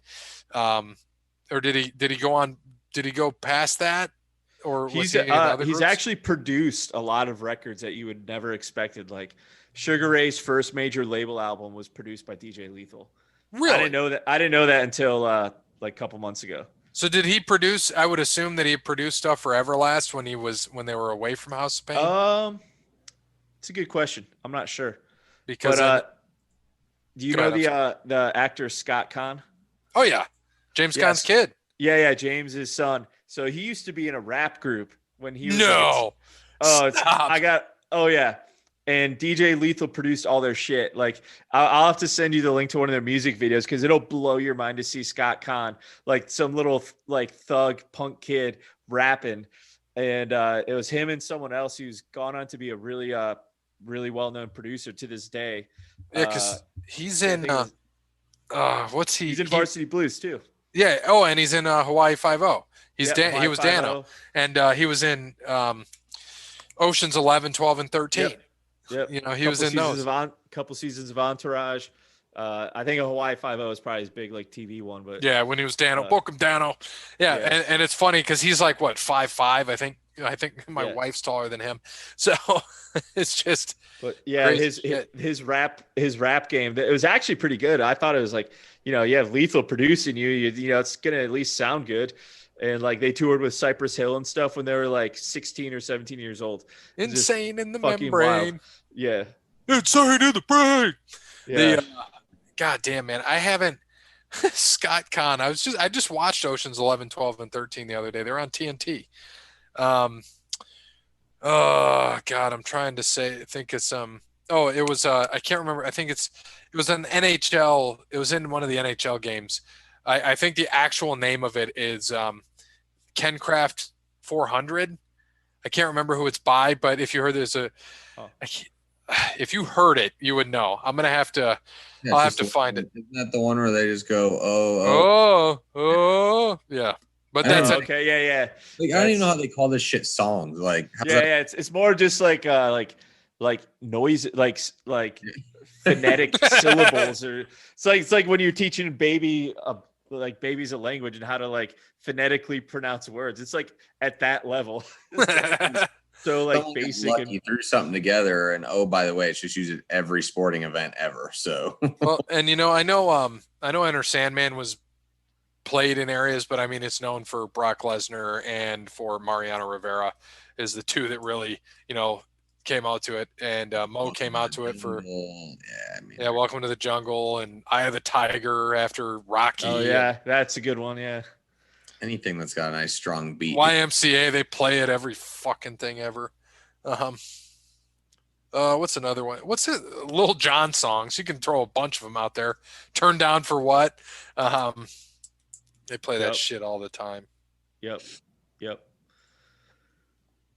or did he go past that? Or was he's actually produced a lot of records that you would never expected. Like Sugar Ray's first major label album was produced by DJ Lethal. Really? I didn't know that until like a couple months ago. So did he produce? I would assume that he produced stuff for Everlast when they were away from House of Pain. It's a good question. I'm not sure. Because do you know the actor Scott Conn? Oh yeah, James Caan's kid. Yeah, James's son. So he used to be in a rap group when he was Stop. And DJ Lethal produced all their shit. Like I'll have to send you the link to one of their music videos because it'll blow your mind to see Scott Conn, like some little like thug punk kid rapping. And it was him and someone else who's gone on to be a really really well-known producer to this day. Yeah, because he's in what's he? He's in Varsity Blues too. Yeah. Oh, and he's in Hawaii Five-0. He was Dano, and he was in Ocean's 11, 12, and 13. Yep. He was in those. Couple seasons of Entourage. I think a Hawaii Five-0 is probably his big like TV one, but yeah, when he was Dano, book him Dano. Yeah, yeah. And it's funny because he's like what 5'5", I think. I think my wife's taller than him, so it's just. But yeah, his rap game, it was actually pretty good. I thought it was like, you have Lethal producing you it's gonna at least sound good. And like they toured with Cypress Hill and stuff when they were like 16 or 17 years old. Insane in the membrane. Wild. Yeah. Insane in the brain. Yeah. God damn, man. I haven't Scott Conn. I just watched Ocean's 11, 12, and 13 the other day. They're on TNT. Oh God, I'm trying to think of some. Oh, it was I can't remember. I think it was an NHL. It was in one of the NHL games. I think the actual name of it is KenCraft 400. I can't remember who it's by, but if you heard if you heard it, you would know. I'm gonna have to. I'll have to find it. Isn't that the one where they just go yeah? But that's okay. Yeah. Like, I don't even know how they call this shit songs. Like it's more just like noise, like phonetic syllables, or it's like when you're teaching babies a language and how to like phonetically pronounce words. It's like at that level. So like basic. You threw something together, and by the way, it's just used at every sporting event ever. So well, and I know Enter Sandman was played in areas, but I mean it's known for Brock Lesnar and for Mariano Rivera is the two that really came out to it, and Mo came out to it for Welcome to the Jungle and Eye of the Tiger after Rocky. Oh yeah, that's a good one. Yeah. Anything that's got a nice strong beat. YMCA, they play it every fucking thing ever. What's another one? What's it? Lil Jon songs. You can throw a bunch of them out there. Turn Down for What? They play that shit all the time. Yep.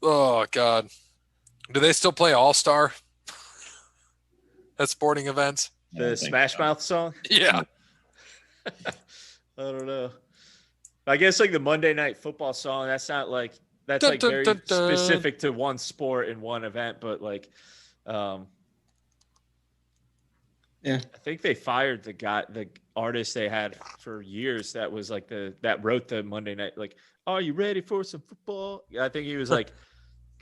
Oh God, do they still play All Star at sporting events? The Smash Mouth song? Yeah. I don't know. I guess like the Monday Night Football song. That's not like very specific to one sport in one event, but like, I think they fired the artist they had for years. That was like that wrote the Monday night, like, are you ready for some football? I think he was like,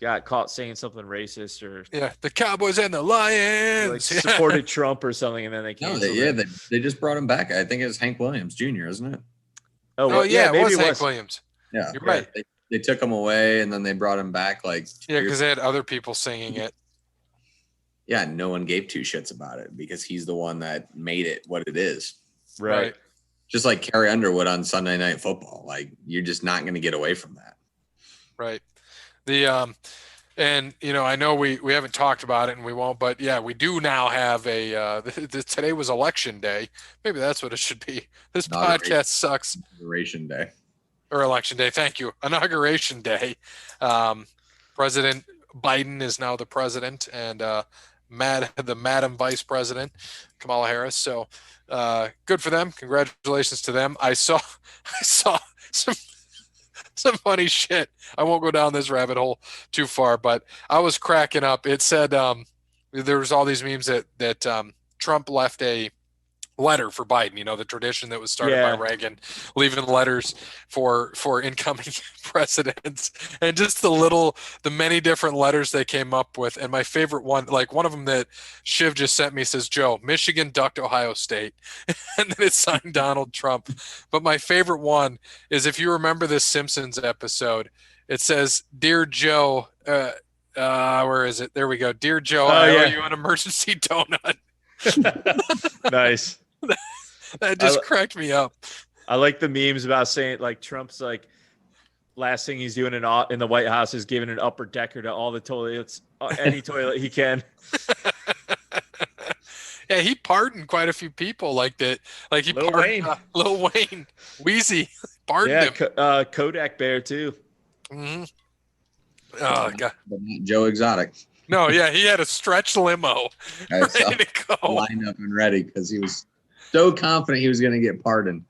got caught saying something racist or the Cowboys and the Lions like supported Trump or something, and then they canceled it. They just brought him back. I think it was Hank Williams Jr., isn't it? Oh yeah, maybe it was Hank Williams. Yeah, you're right. They took him away and then they brought him back. Like because they had other people singing it. Yeah, no one gave two shits about it because he's the one that made it what it is. Right. Just like Carrie Underwood on Sunday Night Football. Like you're just not going to get away from that. Right. And I know we haven't talked about it and we won't, but yeah, we do now have today was election day. Maybe that's what it should be. This podcast sucks. Inauguration day. Or election day. Thank you. Inauguration day. President Biden is now the president and the Madam Vice President, Kamala Harris. So good for them. Congratulations to them. I saw some funny shit. I won't go down this rabbit hole too far, but I was cracking up. It said there was all these memes that Trump left a letter for Biden, the tradition that was started by Reagan, leaving letters for incoming presidents, and just the many different letters they came up with. And my favorite one, like one of them that Shiv just sent me, says, Joe, Michigan ducked Ohio State. And then it's signed Donald Trump. But my favorite one is, if you remember this Simpsons episode, it says, Dear Joe, where is it? There we go. Dear Joe, I owe you an emergency donut. Nice. That just cracked me up. I like the memes about saying like Trump's like last thing he's doing in the White House is giving an upper decker to all the toilets, any toilet he can. Yeah, he pardoned quite a few people like that. Like he pardoned Lil Wayne, Wheezy, pardoned him. Kodak Bear too. Mm-hmm. Oh God, but not Joe Exotic. No, yeah, he had a stretch limo ready to go. Lined up and ready because he was so confident he was going to get pardoned.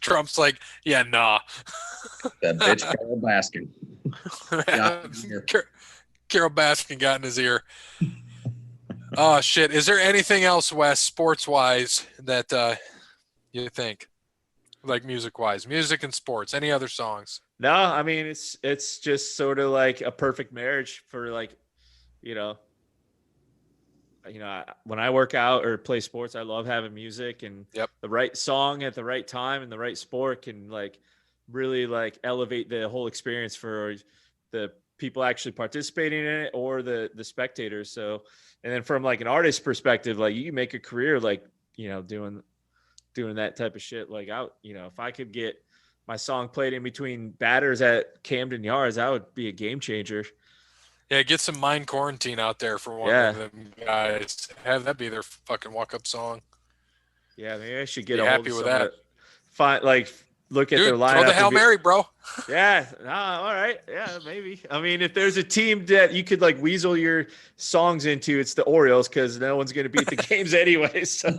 Trump's like, yeah, nah. That bitch Carol Baskin. Carol Baskin got in his ear. Oh, shit. Is there anything else, Wes, sports-wise, that you think? Like music-wise? Music and sports. Any other songs? No, I mean, it's just sort of like a perfect marriage for like, when I work out or play sports, I love having music and the right song at the right time and the right sport can like really like elevate the whole experience for the people actually participating in it or the spectators. So, and then from like an artist perspective, like you can make a career, like, doing that type of shit. Like if I could get my song played in between batters at Camden Yards, that would be a game changer. Yeah, get some Mind Quarantine out there for one of them guys. Have that be their fucking walk-up song. Yeah, maybe I should get happy with that. Look at their lineup. Throw the Hail Mary, bro. Yeah, all right. Yeah, maybe. I mean, if there's a team that you could like weasel your songs into, it's the Orioles because no one's going to beat the games anyway. So.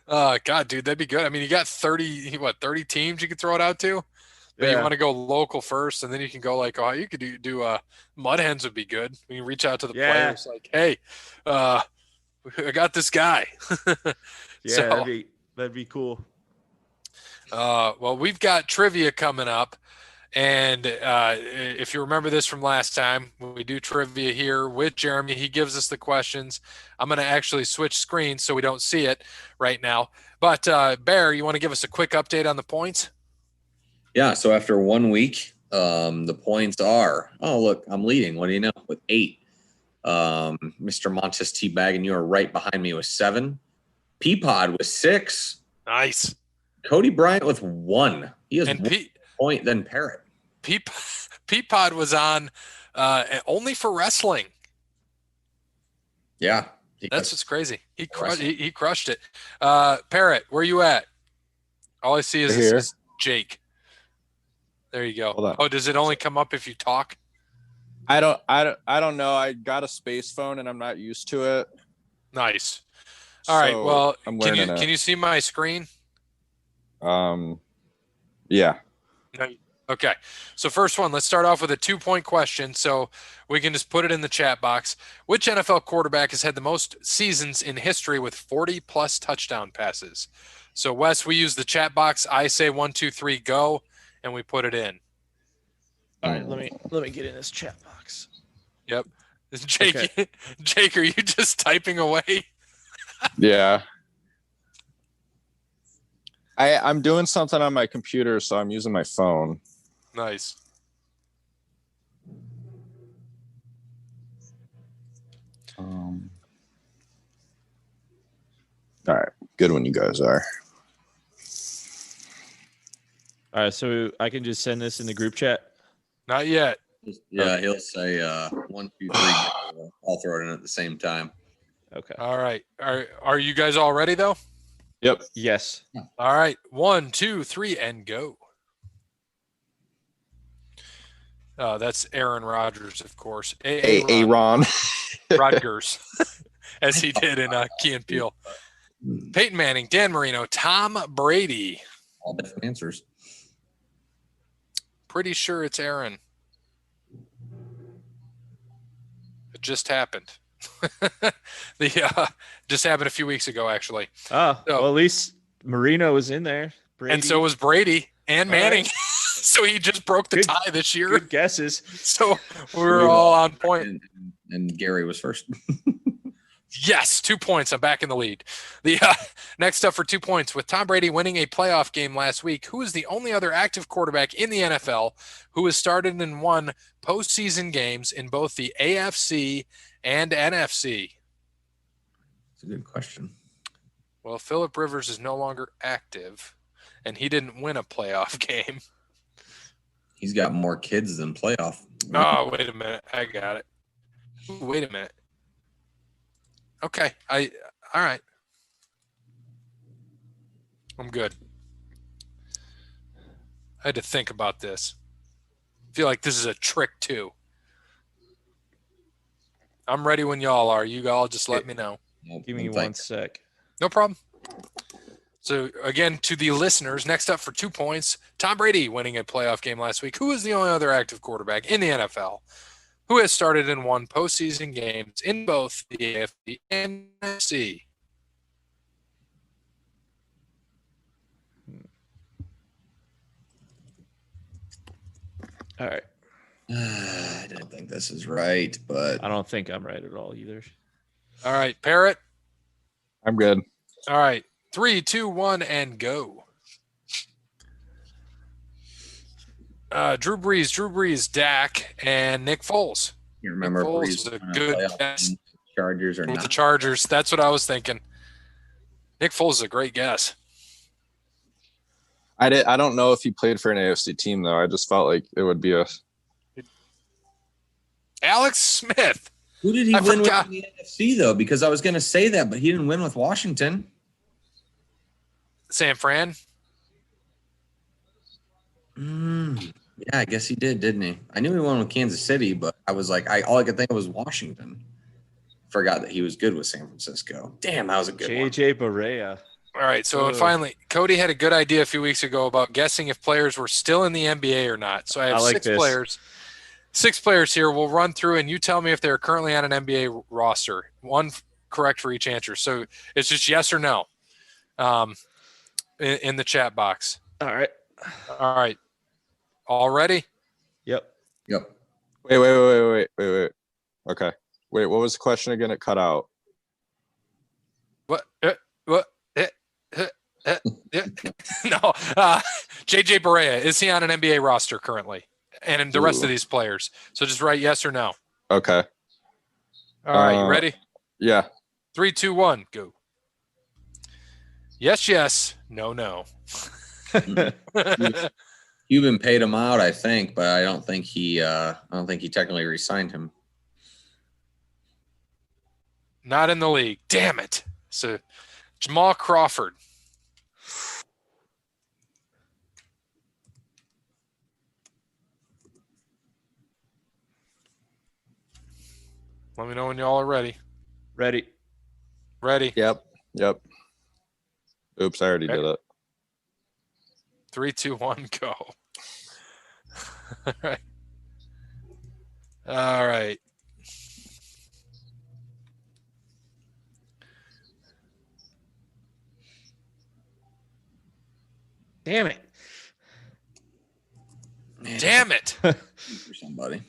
God, dude, that'd be good. I mean, you got 30 teams you could throw it out to? But you want to go local first, and then you can go like, you could do Mud Hens would be good. We can reach out to the players like, hey, I got this guy. That'd be cool. Well, we've got trivia coming up. And if you remember this from last time, we do trivia here with Jeremy. He gives us the questions. I'm going to actually switch screens so we don't see it right now. But Bear, you want to give us a quick update on the points? Yeah, so after 1 week, The points are, oh, look, I'm leading. What do you know? With 8. Mr. Montes Teabag, and you are right behind me with 7. Peapod with 6. Nice. Cody Bryant with 1. He has And 1 point than Parrot. Peapod was on only for wrestling. Yeah. That's what's crazy. He crushed it. Parrot, where you at? All I see is Jake. There you go. Oh, does it only come up if you talk? I don't know. I got a space phone and I'm not used to it. Nice. All right. Well, can you see my screen? Yeah. Okay. So first one, let's start off with a 2-point question. So we can just put it in the chat box. Which NFL quarterback has had the most seasons in history with 40 plus touchdown passes? So Wes, we use the chat box. I say 1, 2, 3, go, and we put it in. All right. Let me get in this chat box. Yep. Jake, okay. Jake, are you just typing away? Yeah. I'm doing something on my computer, so I'm using my phone. Nice. All right. Good one, you guys are. All right. So I can just send this in the group chat? Not yet. Yeah, okay. He'll say 1, 2, 3. I'll throw it in at the same time. Okay. All right. Are you guys all ready though? Yep. Yes. All right. 1, 2, 3, and go. That's Aaron Rodgers, of course. Aaron Rodgers, as he did in Key and Peele. Peyton Manning, Dan Marino, Tom Brady. All different answers. Pretty sure it's Aaron. It just happened. Just happened a few weeks ago, actually. Oh, well, at least Marino was in there. Brady. And so was Brady and Manning. Right. So he just broke the tie this year. Good guesses. So we were all on point. And Gary was first. Yes, 2 points. I'm back in the lead. The next up for 2 points, with Tom Brady winning a playoff game last week, who is the only other active quarterback in the NFL who has started and won postseason games in both the AFC and NFC? That's a good question. Well, Phillip Rivers is no longer active, and he didn't win a playoff game. He's got more kids than playoff. Oh, wait a minute. I got it. Wait a minute. Okay. All right. I'm good. I had to think about this. I feel like this is a trick too. I'm ready when y'all are. You all just let me know. Give me 1 sec. No problem. So again, to the listeners, next up for 2 points, Tom Brady winning a playoff game last week. Who is the only other active quarterback in the NFL who has started and won postseason games in both the AFC and NFC? All right. I don't think this is right, but I don't think I'm right at all either. All right, Parrot. I'm good. All right. 3, 2, 1, and go. Drew Brees, Dak, and Nick Foles. You remember Nick Foles was a good guess. Chargers or with not? The Chargers. That's what I was thinking. Nick Foles is a great guess. I don't know if he played for an AFC team though. I just felt like it would be Alex Smith. Who did he win with in the NFC though? Because I was going to say that, but he didn't win with Washington. San Fran. Yeah, I guess he did, didn't he? I knew he won with Kansas City, but I was like, all I could think of was Washington. Forgot that he was good with San Francisco. Damn, that was a good one. JJ Barea. All right, so finally, Cody had a good idea a few weeks ago about guessing if players were still in the NBA or not. So I have six players. 6 players here. We'll run through, and you tell me if they're currently on an NBA roster. One correct for each answer. So it's just yes or no in the chat box. All right. All right. All ready? Yep. Wait. Okay. Wait, what was the question again? It cut out. What? No. JJ Barea, is he on an NBA roster currently? and the rest of these players. So just write yes or no. Okay. All right, you ready? Yeah. 3, 2, 1, go. Yes, yes. No, no. Cuban paid him out, I think, but I don't think he technically re-signed him. Not in the league. Damn it. So Jamal Crawford. Let me know when y'all are ready. Ready. Ready. Yep. Oops, I already did it. 3, 2, 1, go. All right. All right. Damn it. Damn it. For somebody.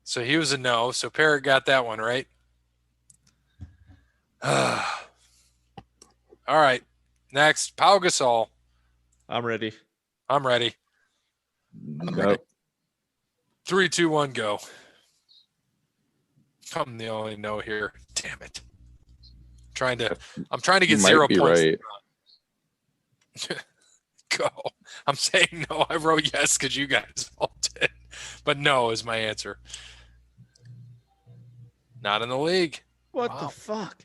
So he was a no. So Parrot got that one right. All right. Next, Pau Gasol. I'm ready. I'm ready. Yep. 3, 2, 1, go. I'm the only no here. Damn it. I'm trying to get You might 0 be points. right. Go. I'm saying no. I wrote yes because you guys all did. But no is my answer. Not in the league. What the fuck?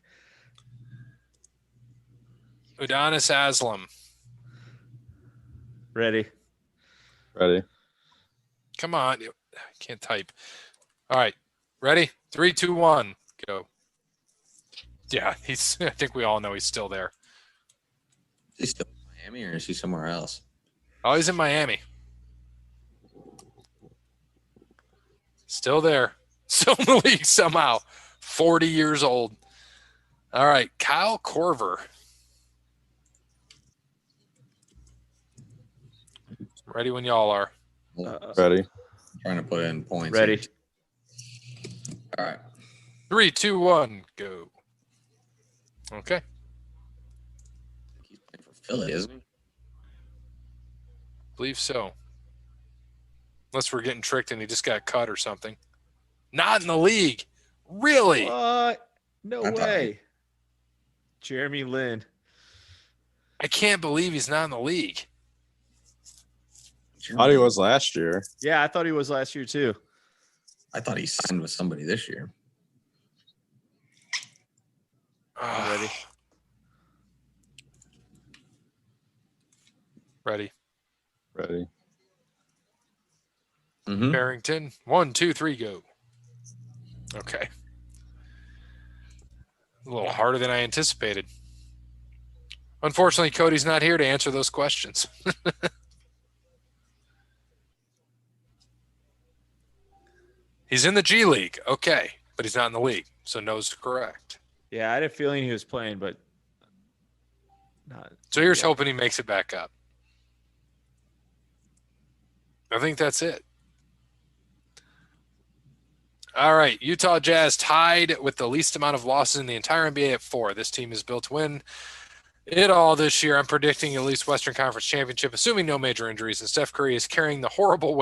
Udonis Haslam. Ready. Come on. I can't type. All right. Ready? 3, 2, 1. Go. Yeah, I think we all know he's still there. Is he still in Miami or is he somewhere else? Oh, he's in Miami. Still there. Still in the league somehow. 40 years old. All right. Kyle Korver. Ready when y'all are. Ready. Trying to put in points. Ready. Here. All right. 3, 2, 1, go. Okay. He's playing for Philly, isn't he? Believe so. Unless we're getting tricked and he just got cut or something. Not in the league. Really? What? No I thought- way. Jeremy Lin. I can't believe he's not in the league. Thought he was last year. Yeah, I thought he was last year too. I thought he signed with somebody this year. Ready. Ready. Mm-hmm. Barrington. 1, 2, 3, go. Okay. A little harder than I anticipated. Unfortunately, Cody's not here to answer those questions. He's in the G League. Okay. But he's not in the league. So no's correct. Yeah, I had a feeling he was playing, but not. So here's hoping he makes it back up. I think that's it. All right. Utah Jazz tied with the least amount of losses in the entire NBA at 4. This team is built to win it all this year. I'm predicting at least Western Conference Championship, assuming no major injuries. And Steph Curry is carrying the horrible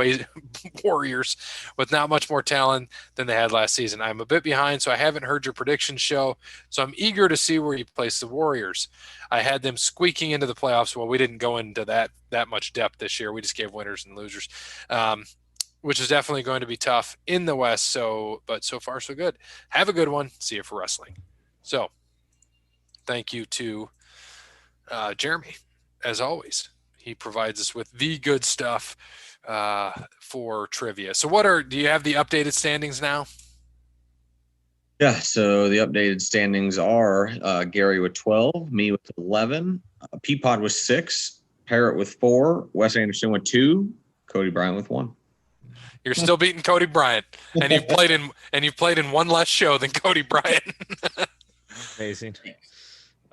Warriors with not much more talent than they had last season. I'm a bit behind, so I haven't heard your prediction show. So I'm eager to see where you place the Warriors. I had them squeaking into the playoffs. Well, we didn't go into that much depth this year. We just gave winners and losers, which is definitely going to be tough in the West. But so far, so good. Have a good one. See you for wrestling. So thank you to Jeremy, as always. He provides us with the good stuff for trivia. So do you have the updated standings now? Yeah, so the updated standings are Gary with 12, me with 11, Peapod with 6, Parrot with 4, Wes Anderson with 2, Cody Bryant with 1. You're still beating Cody Bryant, and you've played in one less show than Cody Bryant. Amazing.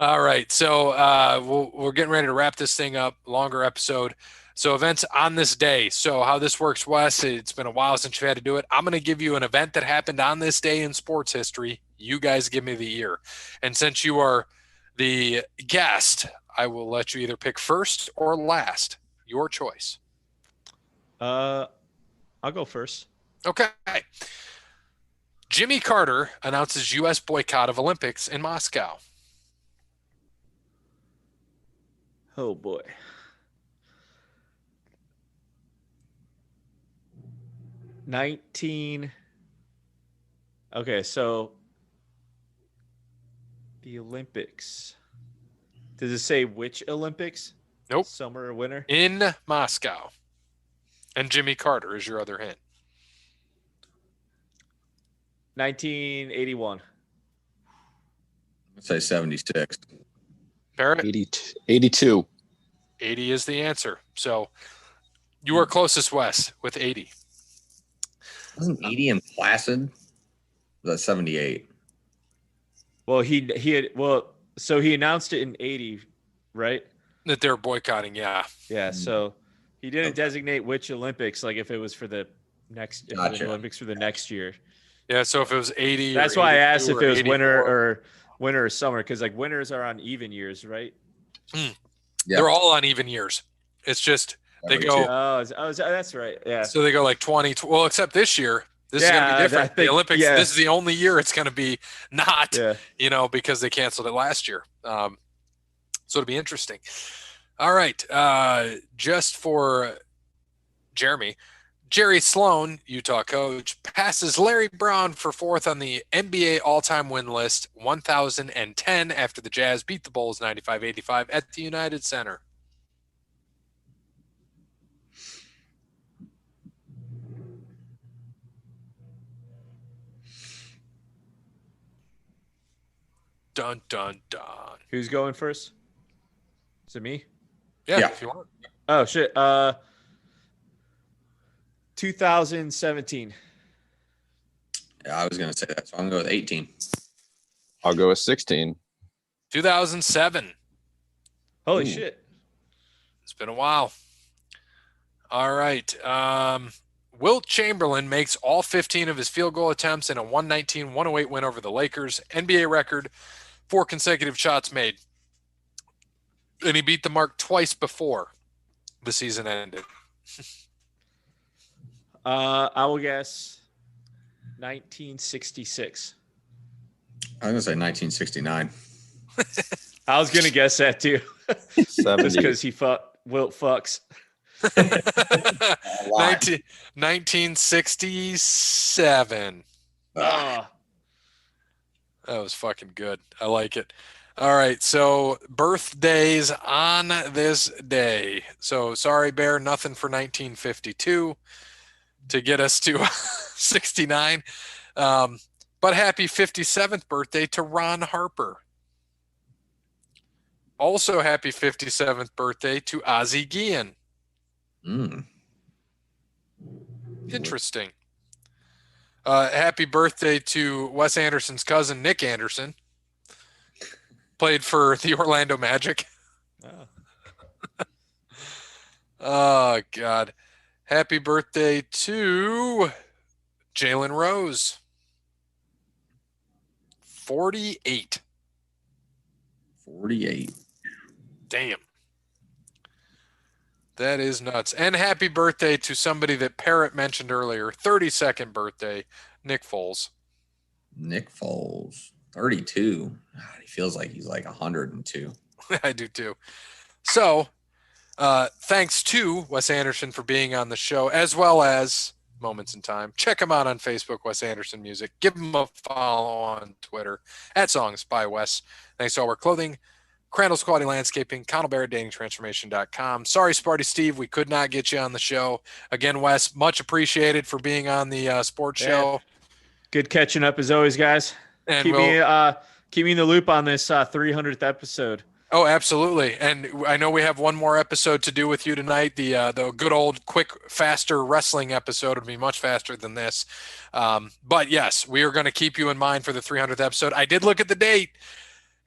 All right, so we're getting ready to wrap this thing up. Longer episode. So events on this day. So how this works, Wes, it's been a while since you've had to do it. I'm going to give you an event that happened on this day in sports history. You guys give me the year. And since you are the guest, I will let you either pick first or last. Your choice. I'll go first. Okay. Jimmy Carter announces U.S. boycott of Olympics in Moscow. Oh boy. Okay, so the Olympics. Does it say which Olympics? Nope. Summer or winter? In Moscow. And Jimmy Carter is your other hint. 1981. I'd say 76. Barrett? 82. 80 is the answer. So you are closest, Wes, with 80. Wasn't 80 in Placid? That's 78. Well, so he announced it in 80, right? That they're boycotting, yeah. Yeah, so he didn't designate which Olympics, like if it was for the next Gotcha. Olympics for the next year. Yeah, so if it was 80 That's or why I asked 82 if it was 84. winter or summer, because like winters are on even years, right? Yeah. They're all on even years. It's just they go. That's right. Yeah. So they go like 20. Well, except this year, this is going to be different. The Olympics. Yeah. This is the only year it's going to be not. Yeah. Because they canceled it last year. So it'll be interesting. All right. Just for Jeremy. Jerry Sloan, Utah coach, passes Larry Brown for fourth on the NBA all-time win list, 1,010 after the Jazz beat the Bulls 95-85 at the United Center. Dun, dun, dun. Who's going first? Is it me? Yeah, if you want. Oh, shit. 2017. Yeah, I was going to say that, so I'm going to go with 18. I'll go with 16. 2007. Holy shit. It's been a while. All right. Wilt Chamberlain makes all 15 of his field goal attempts in a 119-108 win over the Lakers. NBA record, 4 consecutive shots made. And he beat the mark twice before the season ended. I will guess 1966. I'm going to say 1969. I was going to guess that too. 70. Just because Wilt fucks. 1967. Ah. That was fucking good. I like it. All right. So birthdays on this day. So sorry, Bear, nothing for 1952 to get us to 69. But happy 57th birthday to Ron Harper. Also happy 57th birthday to Ozzie Guillen. Interesting. Happy birthday to Wes Anderson's cousin, Nick Anderson. Played for the Orlando Magic. Oh, God. Happy birthday to Jalen Rose. 48. 48. Damn. That is nuts. And happy birthday to somebody that Parrott mentioned earlier. 32nd birthday, Nick Foles. Nick Foles. 32. God, he feels like he's like 102. I do too. So, thanks to Wes Anderson for being on the show, as well as Moments in Time. Check him out on Facebook, Wes Anderson Music. Give him a follow on Twitter at Songs by Wes. Thanks to All Wear Clothing, Crandall's Quality Landscaping, ConnellBarrett, DatingTransformation.com. Sorry, Sparty Steve, we could not get you on the show. Again, Wes, much appreciated for being on the sports show. Good catching up as always, guys. And keep me in the loop on this 300th episode. Oh, absolutely. And I know we have one more episode to do with you tonight. The good old quick, faster wrestling episode would be much faster than this. But yes, we are going to keep you in mind for the 300th episode. I did look at the date.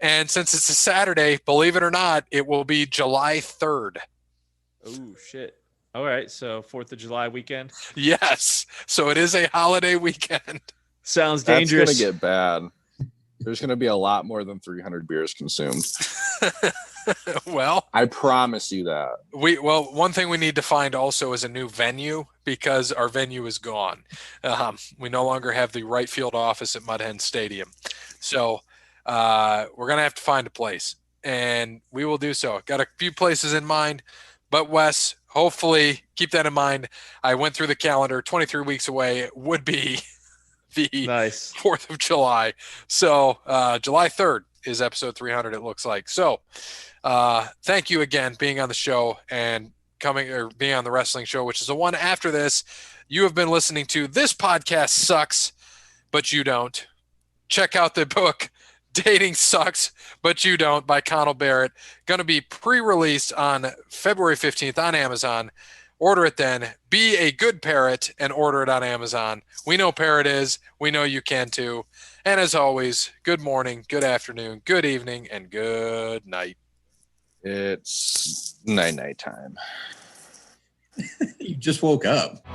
And since it's a Saturday, believe it or not, it will be July 3rd. Oh, shit. All right. So 4th of July weekend. Yes. So it is a holiday weekend. Sounds dangerous. That's going to get bad. There's going to be a lot more than 300 beers consumed. Well, I promise you that. one thing we need to find also is a new venue because our venue is gone. We no longer have the right field office at Mud Hen Stadium. So we're going to have to find a place, and we will do so. Got a few places in mind, but Wes, hopefully keep that in mind. I went through the calendar, 23 weeks away would be the Nice. 4th of July. So July 3rd is episode 300, it looks like. So thank you again being on the show and being on the wrestling show, which is the one after this. You have been listening to This Podcast Sucks, But You Don't. Check out the book Dating Sucks, But You Don't by Connell Barrett. Going to be pre-released on February 15th on Amazon. Order it then. Be a good parrot and order it on Amazon. We know Parrot is. We know you can too. And as always, good morning, good afternoon, good evening, and good night. It's night time. You just woke up.